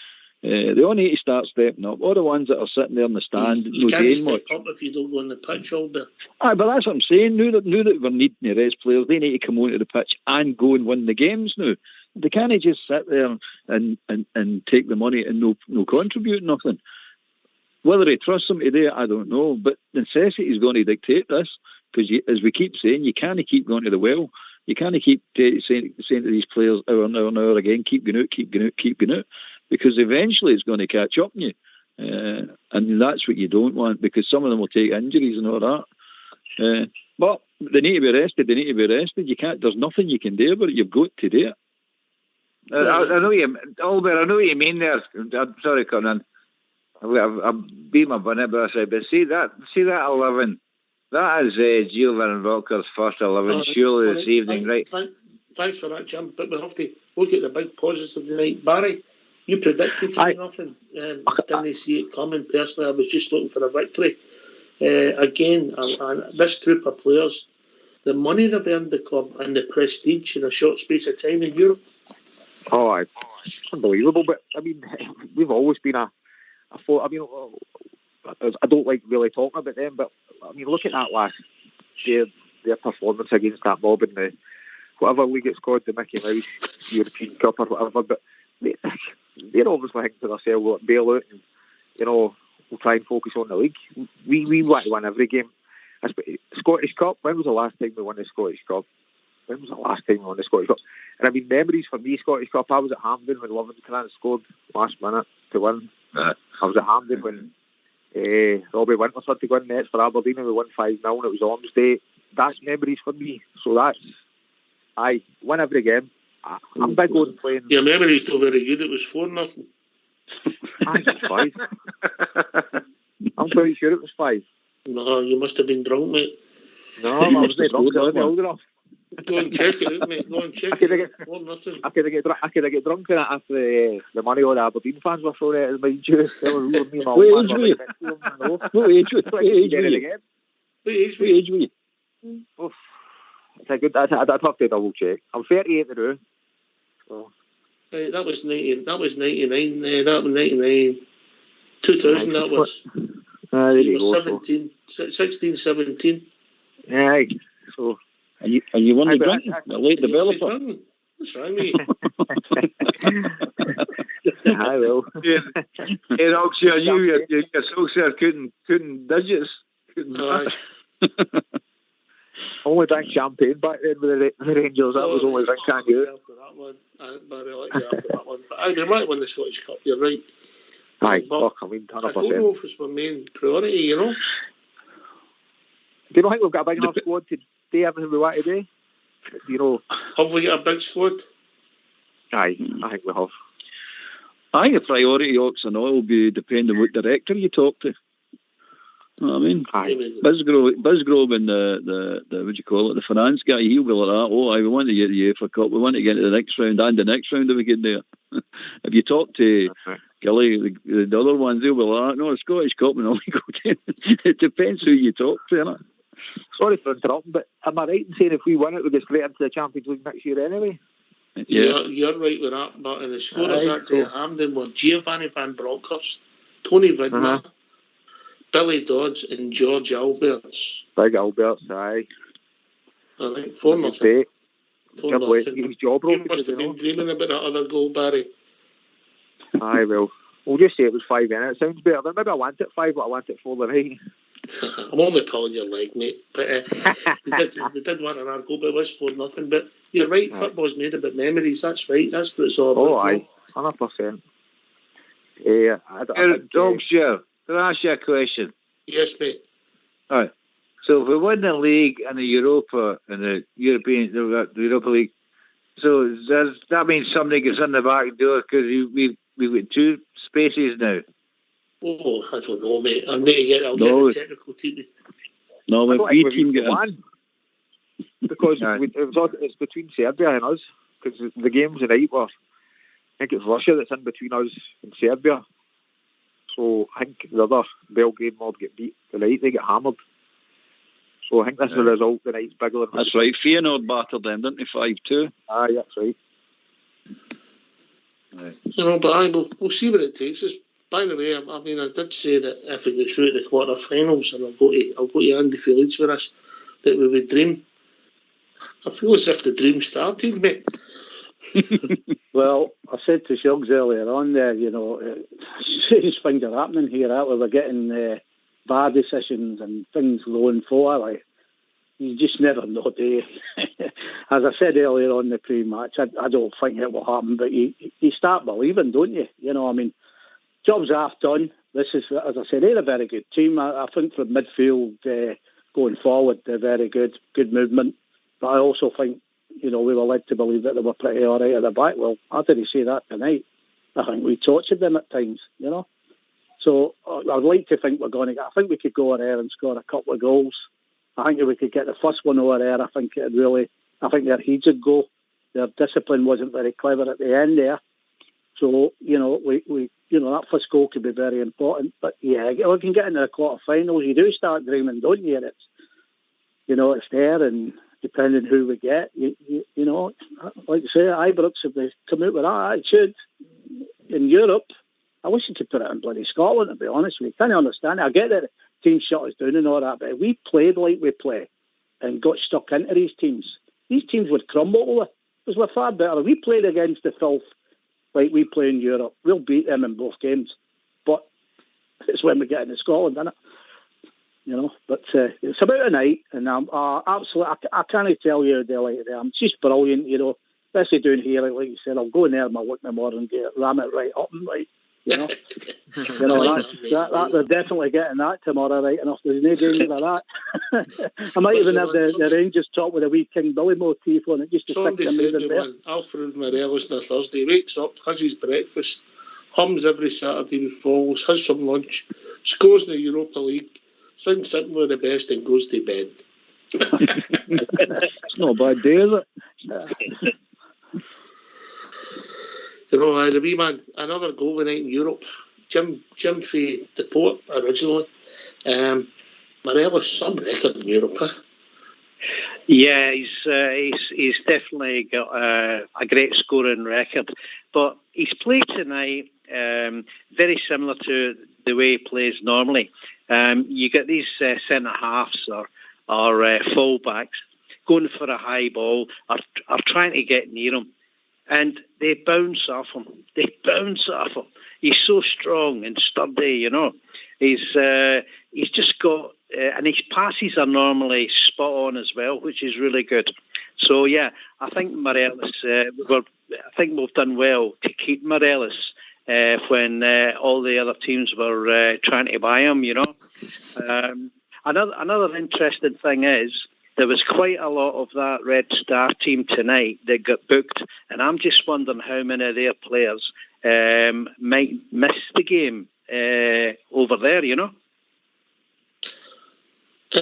They all need to start stepping up. All the ones that are sitting there in the stand, you can't step up if you don't go on the pitch, Albert. But that's what I'm saying. Now that we're needing the rest players, they need to come onto the pitch and go and win the games now. They can't just sit there and take the money and no contribute nothing. Whether they trust them to do it, I don't know. But necessity is going to dictate this, because as we keep saying, you can't keep going to the well. You can't keep saying to these players hour and hour and hour again, keep going out. Because eventually it's going to catch up on you. And that's what you don't want, because some of them will take injuries and all that. But they need to be arrested. You can't. There's nothing you can do about it. You've got to do it. I know you, Albert. I know what you mean there. I'm sorry, Conan. I've beat my bonnet, but see that 11. That is Gio Rocker's first 11. Surely this evening, right? Thanks for that, Jim. But we have to look at the big positive tonight, Barry. You predicted 3-0. Didn't see it coming personally. I was just looking for a victory. Again, this group of players, the money they've earned the club and the prestige in a short space of time in Europe. Oh, unbelievable. But I mean, we've always been I don't like really talking about them, but I mean, look at that last year, their performance against that mob in the whatever league it's called, the Mickey Mouse European Cup or whatever. But they're obviously thinking to themselves, we'll bail out and, we'll try and focus on the league. We want to win every game. Scottish Cup, when was the last time we won the Scottish Cup? And I mean, memories for me, Scottish Cup, I was at Hampden when Livingston scored last minute to win. I was at Hampden when Robbie Winters had to go in nets for Aberdeen and we won 5-0 and it was Ormsday. That's memories for me. So I win every game. I'm big on playing. Your memory is still very good. It was 4-0. I think it was 5. I'm pretty sure it was 5. No, you must have been drunk, mate. No, I was not drunk. I was old enough. Go and check it out, mate. Go and check it out. I could have get drunk in it after the money all the Aberdeen fans were throwing at us. What age were you? I'd have to double check. I'm 38 now. So. That was 99. That was 99. 2000. That was. There you go. 16, 17. Yeah. So. And you won the drinking, the late developer. That's right, mate. I will. Hey, Oxy, your socks there couldn't digits. Only drank champagne back then with the Rangers. That was only drink can you. For that one. But I like you after that one. But I might win the Scottish Cup. You're right. Aye, I don't know if it's my main priority. Do you not think we've got a big enough squad to do everything we want to do? Have we got a big squad? Aye, I think we have. I think the priority, Ox and all, will be depending on what director you talk to. You know what I mean? Bisgrove and the what do you call it, the finance guy, he'll be like that. We want to get the UEFA Cup, we want to get into the next round and the next round if we get there. If you talk to Gilly, the other ones, they'll be like that. No, the Scottish Cup and all you go to. It depends who you talk to, innit? Sorry for interrupting, but am I right in saying if we win it, we get straight into the Champions League next year anyway? Yeah, you're right with that. But in the scorers that day at Hampden were Giovanni van Bronckhorst, Tony Vidmar, Billy Dodds, and George Alberts. Big Alberts, aye. I think 4-0. 4-0. You must have been dreaming about that other goal, Barry. Aye, well, we'll just say it was 5 in. It sounds better. Maybe I want it 5, but I want it 4 the right. I'm only pulling your leg, mate. But we did want an goal, but it was 4-0. But you're right, football's made about memories. That's right. That's what it's all about. Oh, aye, 100%. Dogshire, can I ask you a question? Yes, mate. All right. So if we win the league and the Europa and the Europa League, so does that mean somebody gets in the back door because we've got 2 spaces now. Oh, I don't know, mate. I'll need to get the technical team. No, my B team get one. Because it's between Serbia and us. Because the games tonight were, I think it's Russia that's in between us and Serbia. So I think the other Belgrade mob get beat tonight. They get hammered. So I think that's the result. The night's bigger than that's right. Feyenoord battered them, didn't they? 5-2. Aye, that's right. But we'll see what it takes us. By the way, I mean, I did say that if we get through to the quarter-finals, and I'll go to Andy Felix with us, that we would dream. I feel as if the dream started, mate. Well, I said to Shugs earlier on there, strange things are happening here. We're getting VAR decisions and things going forward. Like, you just never know, do you? As I said earlier on the pre-match, I don't think it will happen, but you start believing, don't you? I mean, job's half done. This is, as I said, they're a very good team. I think from midfield going forward, they're very good movement. But I also think, we were led to believe that they were pretty all right at the back. Well, how did he say that tonight? I think we tortured them at times, So I'd like to think we're going to get... I think we could go over there and score a couple of goals. I think if we could get the first one over there, I think their heads would go. Their discipline wasn't very clever at the end there. So, we that first goal could be very important. But yeah, we can get into the quarterfinals. You do start dreaming, don't you? And it's there, and depending who we get, like you say, Ibrox, if they come out with that attitude in Europe, I wish you could put it in bloody Scotland, to be honest with you. Can't understand it. I get that the team shut us down and all that, but if we played like we play and got stuck into these teams would crumble because we're far better. If we played against the filth like we play in Europe, we'll beat them in both games. But it's when we get into Scotland, isn't it? But it's about a night, and I'm absolutely. I can't tell you the like there. It's just brilliant, especially down here. Like you said, I'll go in there and I'll look in the morning and ram it right up and right. They're definitely getting that tomorrow, right enough. There's no danger of that. I might even have the Rangers top with a wee King Billy motif on it just to somebody stick them in there. Alfred Morelos on a Thursday wakes up, has his breakfast, hums every Saturday with falls, has some lunch, scores in the Europa League, sings Simply the Best and goes to bed. It's not a bad day, is it? The wee man, another goal tonight in Europe. Jim for the Port originally. Morelos, some record in Europe, huh? Yeah, he's definitely got a great scoring record. But he's played tonight very similar to the way he plays normally. You get these centre halves or full-backs going for a high ball or trying to get near him. And they bounce off him. He's so strong and sturdy, He's just got... and his passes are normally spot on as well, which is really good. So, yeah, I think Morelos... I think we've done well to keep Morelos when all the other teams were trying to buy him, Another interesting thing is there was quite a lot of that Red Star team tonight that got booked, and I'm just wondering how many of their players might miss the game over there,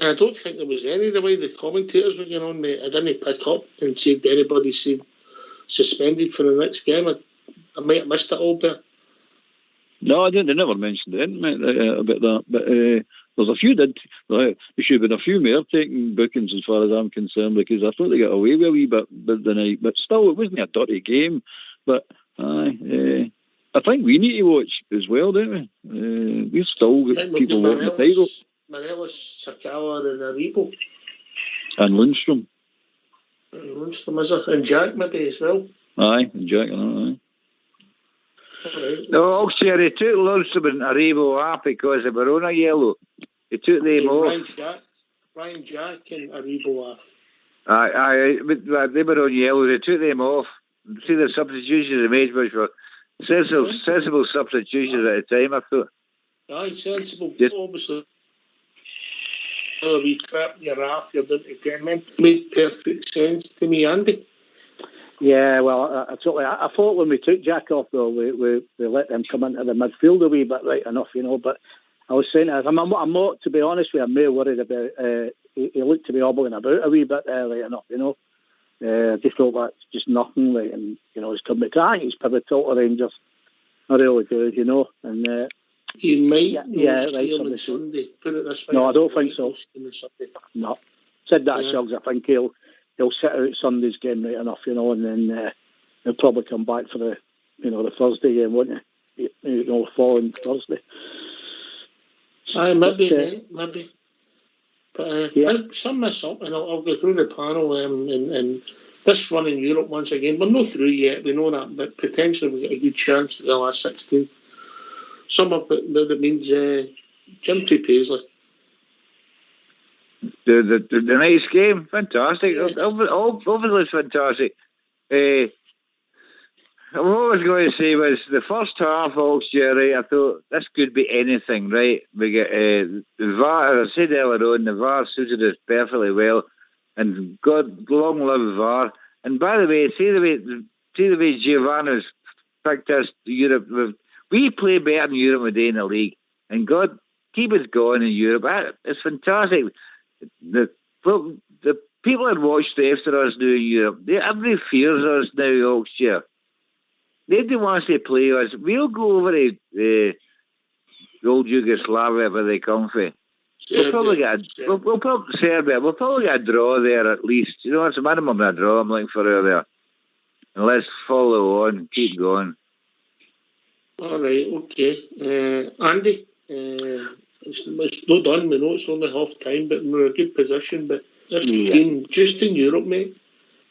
I don't think there was any. The way the commentators were going on, mate, I didn't pick up and see anybody said suspended for the next game. I might have missed it all, but no, I didn't. They never mentioned it, mate, about that. But there's a few did. There should have been a few more taking bookings as far as I'm concerned, because I thought they got away with a wee bit the night. But still, it wasn't a dirty game. But I think we need to watch as well, don't we? We've still got people watching the title. Morelos, Sakala and Aribo. And Lundstrom. Lundstrom, is it? And Jack maybe as well. Aye, and Jack, aye. Right. No, actually, they took Lundstrom and Aribo off because they were on a yellow. They took them off. Ryan Jack and Aribo off. Aye, they were on yellow. They took them off. See the substitutions they made, which were sensible substitutions at the time, I thought. Aye, sensible. Obviously. We trap your half, you're down to 10 men. Made perfect sense to me, Andy. Yeah, well, I thought when we took Jack off, though, we let them come into the midfield a wee bit, right enough, but I was saying, I'm not, to be honest with you, I'm more worried about, he looked to be hobbling about a wee bit right enough, I just thought that's just nothing, right, and, he's coming back. I think he's pivotal to Rangers. I really do, and... he might see him on Sunday, put it this way. No, I don't think so. No. Said that, Suggs, I think he'll sit out Sunday's game right enough, and then he'll probably come back for the Thursday game, won't he? Following Thursday. Maybe. But sum this up, and I'll go through the panel and this run in Europe once again. We're not through yet, we know that, but potentially we get a good chance to the last 16. Sum up that means Jim T. Paisley. The night's game, fantastic. Yes. Obviously fantastic. What I was going to say was the first half, Jerry, I thought this could be anything, right? We get the VAR, as I said earlier on, the VAR suited us perfectly well, and God, long live VAR. And by the way, see the way Giovanna's picked us to Europe. We play better in Europe today in the league, and God, keep us going in Europe. It's fantastic. The people that watched after us now in Europe, everybody fears us now, Oxshire. Nobody wants to play us. We'll go over to the old Yugoslavia where they come from. We'll probably get a draw there at least. It's a minimum of a draw I'm looking for there. And let's follow on and keep going. All right, okay. Andy, it's not done. We know it's only half time, but we're in a good position. But this game, just in Europe, mate,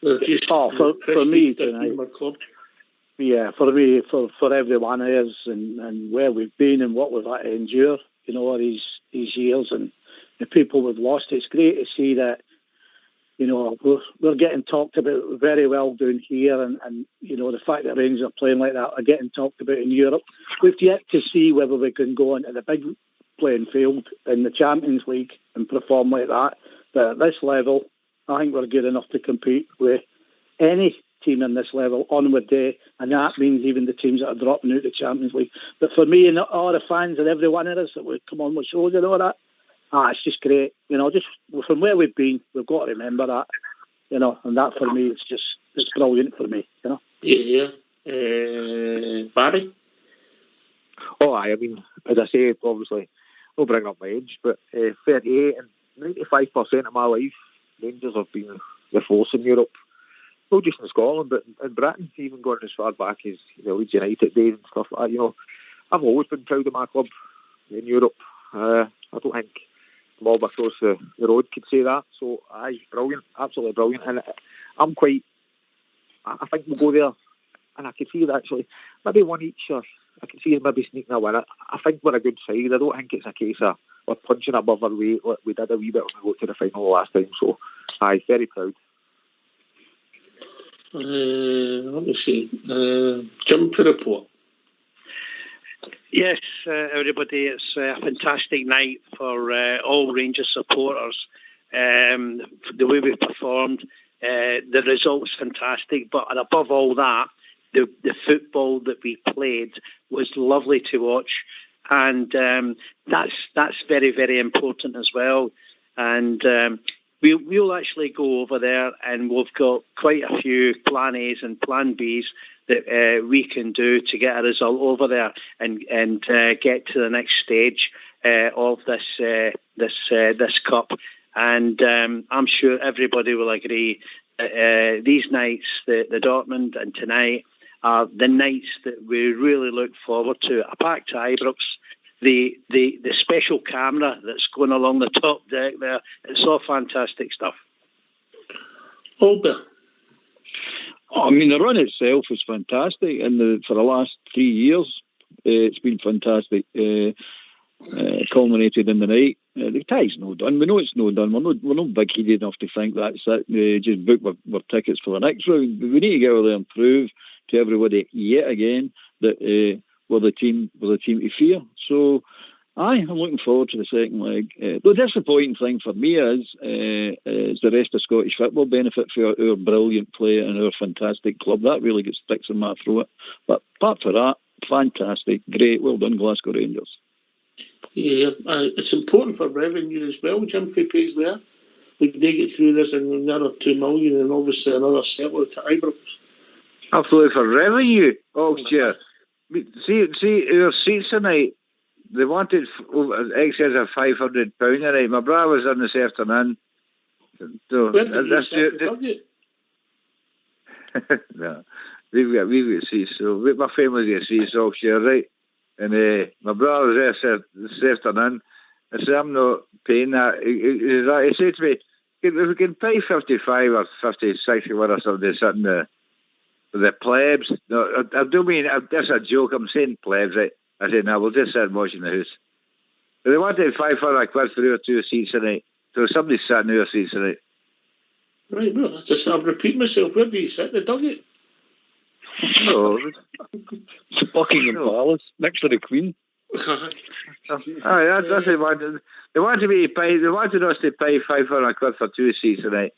they're just for me tonight. Club. Yeah, for me, for everyone else, and where we've been and what we've had to endure, all these years, and the people we've lost. It's great to see that, we're getting talked about very well down here, and the fact that Rangers are playing like that are getting talked about in Europe. We've yet to see whether we can go into the big playing field in the Champions League and perform like that. But at this level, I think we're good enough to compete with any team in this level onward day, and that means even the teams that are dropping out the Champions League. But for me and all the fans and every one of us that would come on with shows and all that, it's just great. Just from where we've been, we've got to remember that, and that for me, it's brilliant for me, Yeah. Barry? Oh, I mean, as I say, obviously, I'll bring up my age, but 38 and 95% of my life, Rangers have been the force in Europe. Not just in Scotland, but in Britain, even going as far back as Leeds United days and stuff like that. I've always been proud of my club in Europe. I don't think the mob across the road could say that. So, brilliant, absolutely brilliant. And I think we'll go there, and I could see it actually. Maybe one each, or I could see it maybe sneaking a win. I think we're a good side. I don't think it's a case of we're punching above our weight like we did a wee bit when we got to the final last time. So, very proud. Let me see. Jump to report. Yes, everybody, it's a fantastic night for all Rangers supporters. The way we performed, the results fantastic, but above all that, the football that we played was lovely to watch, and that's very, very important as well. And we'll actually go over there, and we've got quite a few plan A's and plan B's that we can do to get a result over there and get to the next stage of this cup. And I'm sure everybody will agree that these nights, the Dortmund and tonight, are the nights that we really look forward to. Back to Ibrox. The special camera that's going along the top deck there, it's all fantastic stuff. Olber. I mean, the run itself is fantastic, and for the last 3 years, it's been fantastic. Culminated in the night. The tie's no done. We know it's no done. We're not big-headed enough to think that's it. Just book our tickets for the next round. We need to get over there and prove to everybody yet again that we're the team to fear. So I'm looking forward to the second leg. The disappointing thing for me is the rest of Scottish football benefit for our brilliant play and our fantastic club. That really gets sticks in my throat. But apart from that, fantastic, great, well done, Glasgow Rangers. Yeah, it's important for revenue as well. Jim, if he pays there, if they get through this and another 2 million, and obviously another settle to Ibrox. Absolutely for revenue. Oh, yeah. See, our seats tonight. They wanted excess of £500 tonight. My brother was on this afternoon. So where did you sit the budget? No, we've got seats. So my family's got seats offshore, right? And my brother was there this afternoon. I said, I'm not paying that. He said to me, if we can pay 55 or 56 or something, sitting the plebs. No, I don't mean that's a joke. I'm saying plebs, right? I said, no, we'll just sit and watch in the house. But they wanted £500 for our 2 seats tonight. So somebody's sat in our seats tonight. Right, well, I'm repeating myself. Where do you sit? The Dugget? No. Buckingham Palace, next to the Queen. That's what they wanted. They wanted us to pay £500 for 2 seats tonight.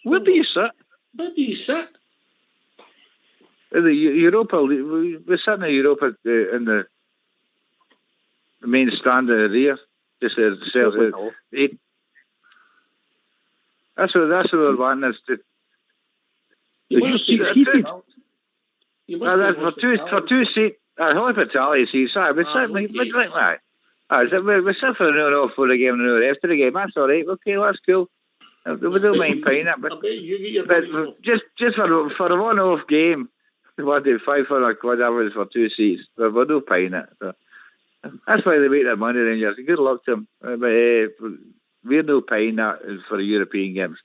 Where do you sit? Where do you sit? In the Europa, we're sitting in Europa in the main stand of the rear. Just that's what we're wanting us to. For two seats. Hospitality seats. We're sitting like that. We're sitting for an hour before the game and an hour after the game. That's all right. Okay, that's cool. We don't mind paying that, but just for a one-off game, we wanted £500 whatever for 2 seats. We're not paying it. So that's why they make their money, Rangers. Good luck to them. But we're not paying that for the European games.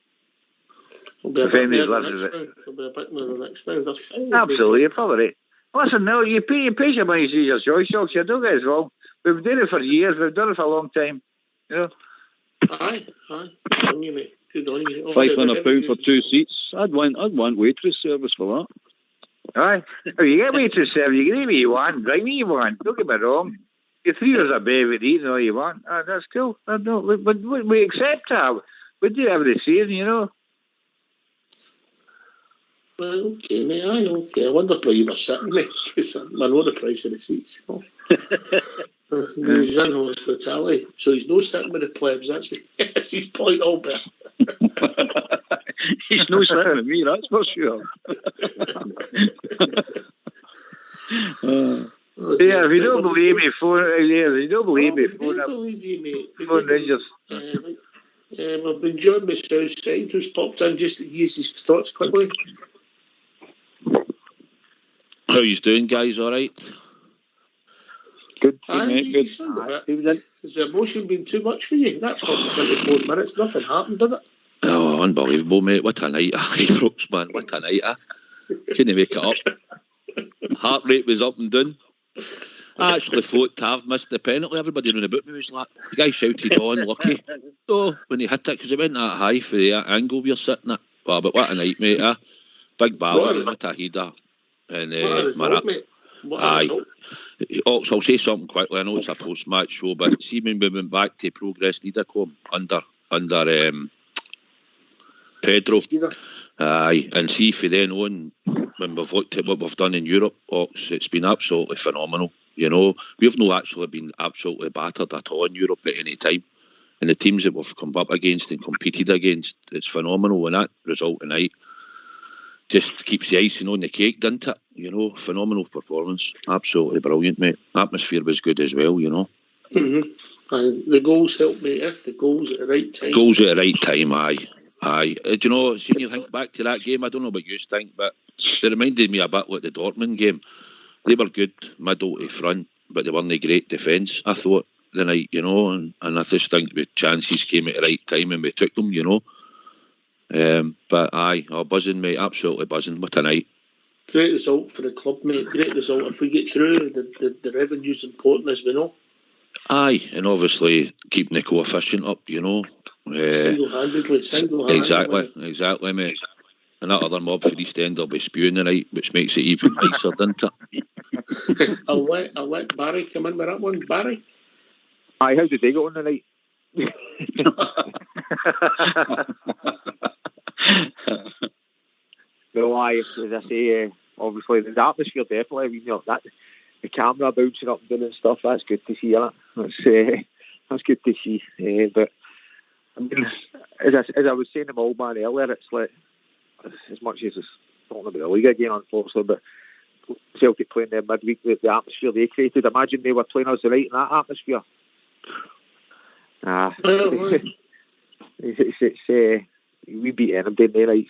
We'll be a bit more the next round. Absolutely, you're probably right. Listen, no, you pay your money to your joy shocks. You don't get us wrong. We've done it for years. We've done it for a long time. You know. Aye. Good on you, mate. Good on you. £500 for 2 seats. I'd want waitress service for that. Aye. If you get waitress service, you can eat what you want, bring what you want. Don't get me wrong. You're 3 years of baby eating all you want. That's cool. We accept that. We do every season, you know. Well, okay, mate. Okay. I wonder where you were sitting, mate. Because I know the price of the seats. He's in hospitality, so he's no sitting with the plebs. That's his point, Albert. He's no sitting with me, that's for sure. If you don't believe me, phone you, mate. Phone Rangers. We've been joined by Southside, who's popped in just to use his thoughts quickly. How you doing, guys? All right? Good, mate. Good. Has the emotion been too much for you? That first 24 minutes, nothing happened, did it? Oh, unbelievable, mate. What a night. Brooks, man. What a night. Couldn't make it up. Heart rate was up and down. I actually thought Tav missed the penalty. Everybody around about me was like, the guy shouted on, lucky. Oh, when he hit it, because it went that high for the angle we were sitting at. Well, but what a night, mate. Big ball, what a header. And I'll say something quickly. I know it's a post-match show, but see when we went back to Progress Leadercom under Pedro, and see for then on, when we've looked at what we've done in Europe, it's been absolutely phenomenal. You know, we've not actually been absolutely battered at all in Europe at any time. And the teams that we've come up against and competed against, it's phenomenal. And that result tonight just keeps the icing on the cake, doesn't it? You know, phenomenal performance. Absolutely brilliant, mate. Atmosphere was good as well, you know. Mm-hmm. And the goals helped, mate. The goals at the right time. Goals at the right time, aye. Do you know, when you think back to that game, I don't know what you think, but it reminded me a bit like the Dortmund game. They were good middle to front, but they weren't great defence, I thought, the night, you know, and I just think the chances came at the right time and we took them, you know. But buzzing, mate, absolutely buzzing. What a night. Great result for the club, mate. Great result. If we get through, the revenue's important, as we know. Aye, and obviously keeping the coefficient up, you know. Single-handedly. Exactly, mate. And that other mob for East End will be spewing tonight, which makes it even nicer, doesn't it? I'll let Barry come in with that one. Barry? Aye, how did they go on the night? No, aye, as I say, obviously the atmosphere definitely. I mean, that the camera bouncing up and down and stuff. That's good to see. That's good to see. But I mean, as I was saying to my old man earlier, it's like as much as it's talking about the league again, unfortunately, but Celtic playing there midweek, the atmosphere they created. Imagine they were playing us right in that atmosphere. We beat anybody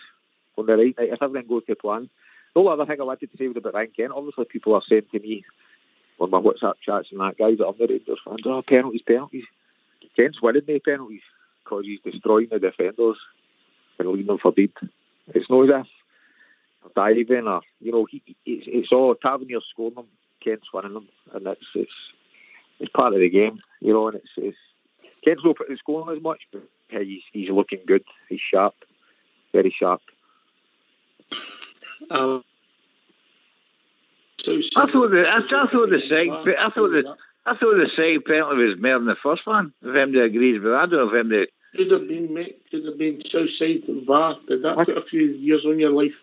on the right night if everything goes to plan. The only other thing I wanted to say was about Ryan Kent. Obviously, people are saying to me on my WhatsApp chats and that, guys that I'm the Rangers fans, penalties. Kent's winning the penalties because he's destroying the defenders and leaving them for dead. It's not as if diving or it's all Tavernier's scoring them, Kent's winning them, and it's part of the game, and it's Kent's not scoring as much, but he's looking good. He's sharp, very sharp. I thought the second penalty was more than the first one. If anybody agrees with that, or if anybody could have been, mate. Could have been Southside and VAR. Did that put a few years on your life?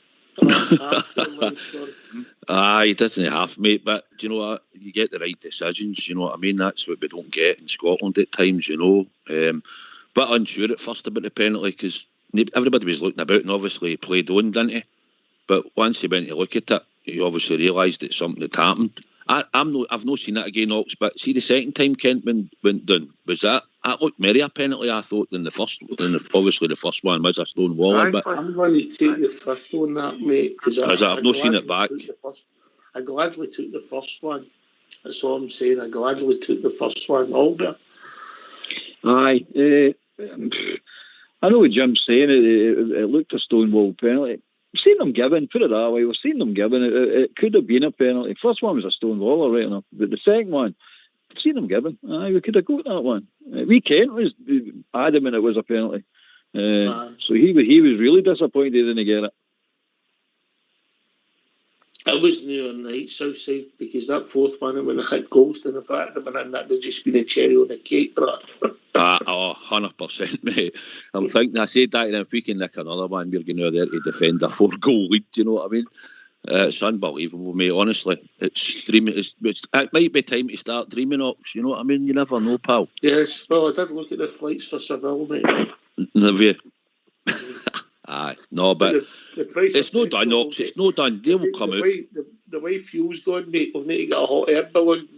Aye, it doesn't have, mate. But do you know what? You get the right decisions. You know what I mean? That's what we don't get in Scotland at times. But unsure at first about the penalty because everybody was looking about, and obviously he played on, didn't he? But once he went to look at it, he obviously realised that something had happened. I've not seen that again, Ox, but see the second time Kent went down, was that looked merry a penalty, I thought, than the first. Obviously the first one was a stone waller. But I'm going to take the first on that, mate, because I've not seen it back. I gladly took the first one. That's all I'm saying. I gladly took the first one. Albert. Aye, I know what Jim's saying. It looked a stonewall penalty. We've seen them given, put it that way, we've seen them given. It could have been a penalty. First one was a stonewaller, right enough. But the second one, we've seen them given. Aye, we could have got that one. Kent was adamant it was a penalty. So he was really disappointed he didn't get it. I was new on night Southside because that fourth one when I hit Ghost and the fact that that'd just been a cherry on the cake, but 100%, mate. I'm thinking, I said that, and if we can nick another one, we're going out there to defend a 4-goal lead. Do you know what I mean? It's unbelievable, mate. Honestly, it's dreaming. It might be time to start dreaming, Ox. You know what I mean? You never know, pal. Yes. Well, I did look at the flights for Seville, mate. Have you? Aye, no, but it's not done, Ox. It's not done. They will come out. The way fuel's gone, mate, we'll need to get a hot air balloon.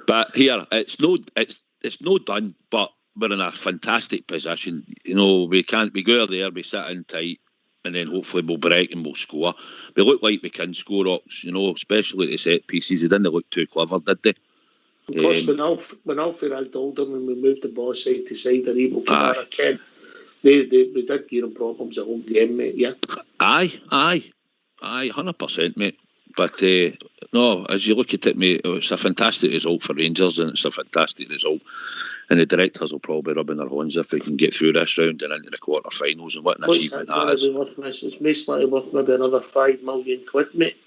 But here, it's no done. But we're in a fantastic position. We go out there, we sit in tight, and then hopefully we'll break and we'll score. We look like we can score, Ox. Especially at the set pieces. They didn't look too clever, did they? Plus, when Alfie told them and we moved the ball side to side, and Evil Kamara Ken, we did give them problems the whole game, mate. Yeah. Aye, 100%, mate. But no, as you look at it, mate, it's a fantastic result for Rangers, and it's a fantastic result. And the directors will probably rubbing their hands if we can get through this round and into the quarter-finals, and what an achievement that is. It's most likely worth maybe another £5 million, mate.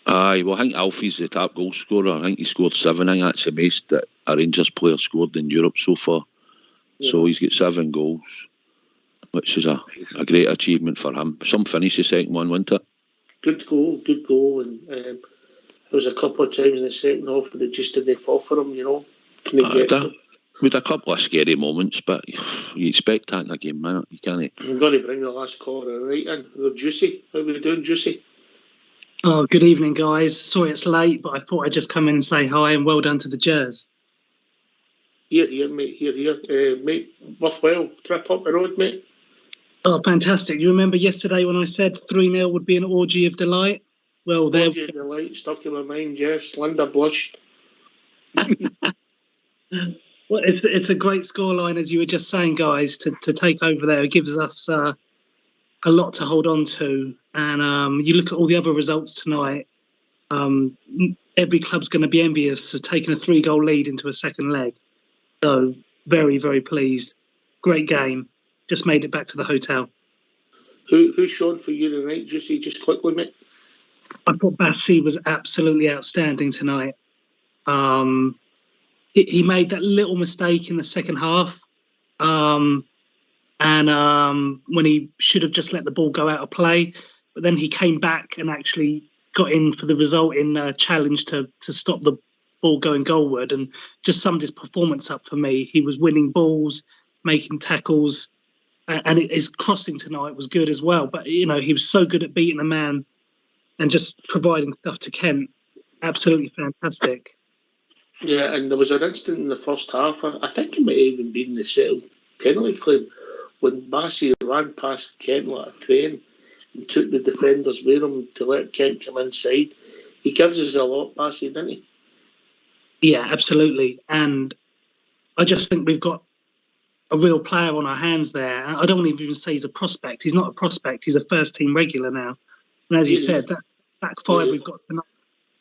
Aye, well, I think Alfie's the top goal scorer. I think he scored 7. I think that's the most that a Rangers player scored in Europe so far. Yeah. So he's got 7 goals, which is a great achievement for him. Some finish the second one, wasn't it? Good goal. And there was a couple of times in the second half but it just didn't fall for him, With a couple of scary moments, but you expect that in a game, man. You can't. I'm going to bring the last caller right in. We're Juicy. How are we doing, Juicy? Oh, good evening, guys. Sorry it's late, but I thought I'd just come in and say hi and well done to the Jers. Here, mate. Here. Mate, worthwhile trip up the road, mate. Oh, fantastic. You remember yesterday when I said 3-0 would be an orgy of delight? Well, there. Orgy of delight stuck in my mind, yes. Linda blushed. Well, it's a great scoreline, as you were just saying, guys, to take over there. It gives us a lot to hold on to. And you look at all the other results tonight, every club's going to be envious of taking a 3-goal lead into a second leg. So, very, very pleased. Great game. Just made it back to the hotel. Who's showing for you tonight, just quickly, mate? I thought Bassey was absolutely outstanding tonight. He made that little mistake in the second half, and when he should have just let the ball go out of play, but then he came back and actually got in for the resulting challenge to stop the ball going goalward, and just summed his performance up for me. He was winning balls, making tackles, and his crossing tonight was good as well. But, he was so good at beating a man and just providing stuff to Kent. Absolutely fantastic. Yeah, and there was an instant in the first half, I think it might have even been the settled penalty claim, when Bassey ran past Kent like a train and took the defenders with him to let Kent come inside. He gives us a lot, Bassey, didn't he? Yeah, absolutely. And I just think we've got a real player on our hands there. I don't want to even say he's a prospect. He's not a prospect. He's a first-team regular now. And as you said, that back five we've got tonight,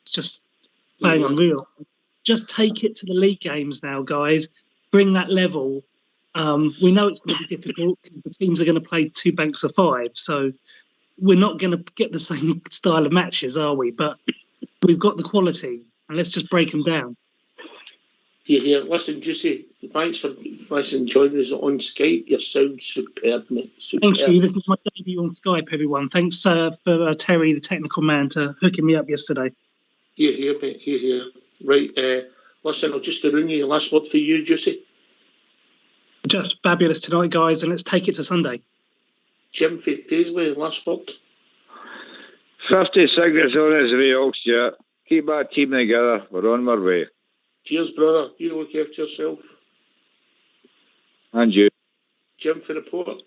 it's just playing unreal. Just take it to the league games now, guys. Bring that level. We know it's going to be difficult because the teams are going to play 2 banks of 5. So we're not going to get the same style of matches, are we? But we've got the quality, and let's just break them down. Yeah. Listen, Juicy, thanks for joining us on Skype. Your sound's superb, mate. Superb. Thank you. This is my debut on Skype, everyone. Thanks for Terry, the technical man, to hooking me up yesterday. Here, mate. Here. Right. Listen, I'll just run you. Last word for you, Juicy. Just fabulous tonight, guys, and let's take it to Sunday. Jim Paisley, last word. 50 signatures on his rails, yeah. Keep that team together. We're on our way. Cheers, brother. You look after yourself. And you. Jim, for the report.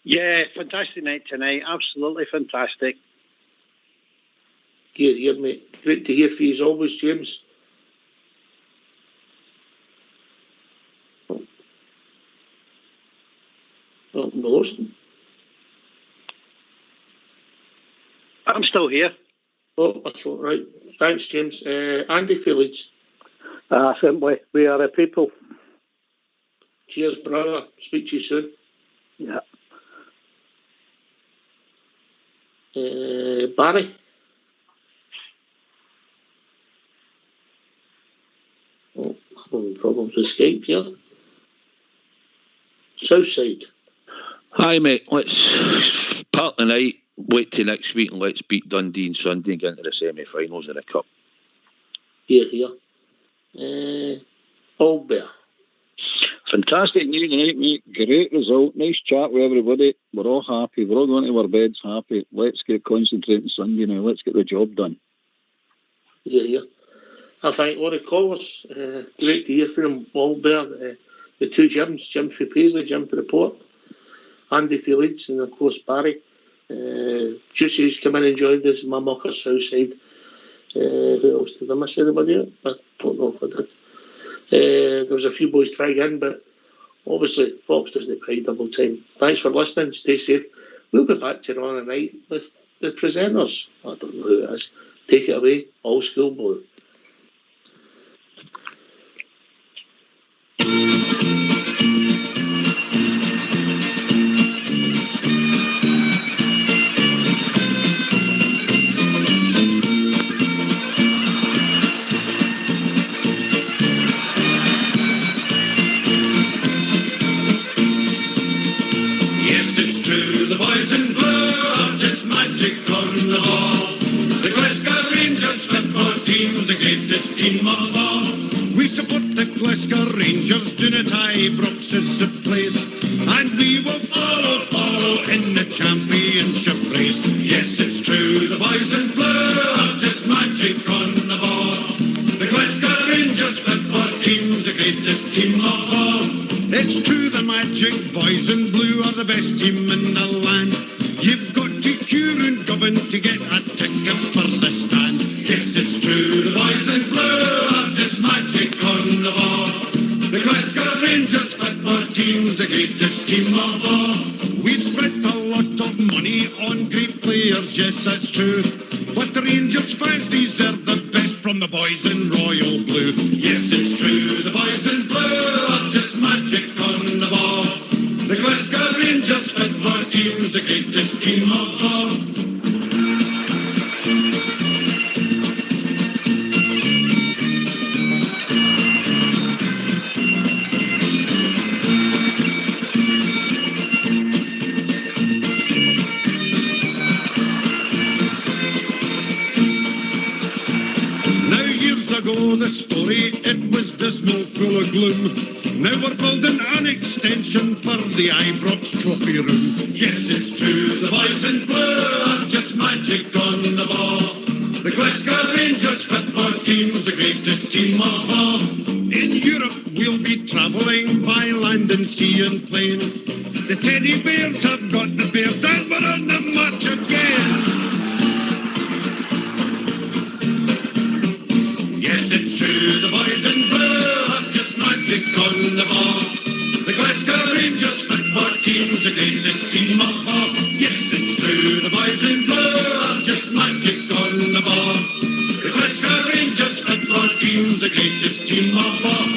Yeah, fantastic night tonight. Absolutely fantastic. Here, mate. Great to hear from you as always, James. Oh, we lost him. I'm still here. Oh, that's all right. Thanks, James. Andy Phillips. Simply, we are a people. Cheers, brother. Speak to you soon. Yeah. Barry. Oh, having problems with Skype here. Southside. Hi, mate. Let's part the night, wait till next week, and let's beat Dundee on Sunday and get into the semi-finals of the Cup. Here. Albert. Fantastic night, mate. Great result. Nice chat with everybody. We're all happy. We're all going to our beds happy. Let's get concentrating Sunday now. Let's get the job done. Here. I thank all the callers. Great to hear from them, Albert. The 2 Jims, Jim for Paisley, Jim for the Port, Andy for Leeds, and of course Barry. Juicy's come in and joined us, my mucker Southside. Who else did I miss? Anybody else? I don't know if I did. There was a few boys trying in, but obviously Fox doesn't pay double time. Thanks for listening. Stay safe. We'll be back tomorrow night with the presenters. I don't know who it is. Take it away, All School Blue. Team of all. We support the Glasgow Rangers, do not Ibrox is the place, and we will follow in the championship race. Yes, it's true, the boys in blue are just magic on the ball. The Glasgow Rangers football team's the greatest team of all. It's true, the magic boys in blue are the best team in the land. You've got to queue and govern to get a ticket for the stand. Yes, it's true, the boys in blue are just magic on the ball. The Glasgow Rangers football team's the greatest team of all. We've spent a lot of money on great players, yes, that's true. But the Rangers fans deserve the best from the boys in royal blue. Yes, it's true, the boys in blue are just magic on the ball. The Glasgow Rangers football team's the greatest team of all. years ago, the story, it was dismal, full of gloom. Now we're building an extension for the Ibrox Trophy room. Yes, it's true, the boys in blue are just magic on the ball. The Glasgow Rangers football team's the greatest team of all. In Europe, we'll be travelling by land and sea and plain. The teddy bears have got the bears and we're on the march again. Yes, it's true, the boys in blue are just magic on the ball. The Glasgow Rangers football team's the greatest team of all. Yes, it's true, the boys in blue are just magic on the ball. The Glasgow Rangers football team's the greatest team of all.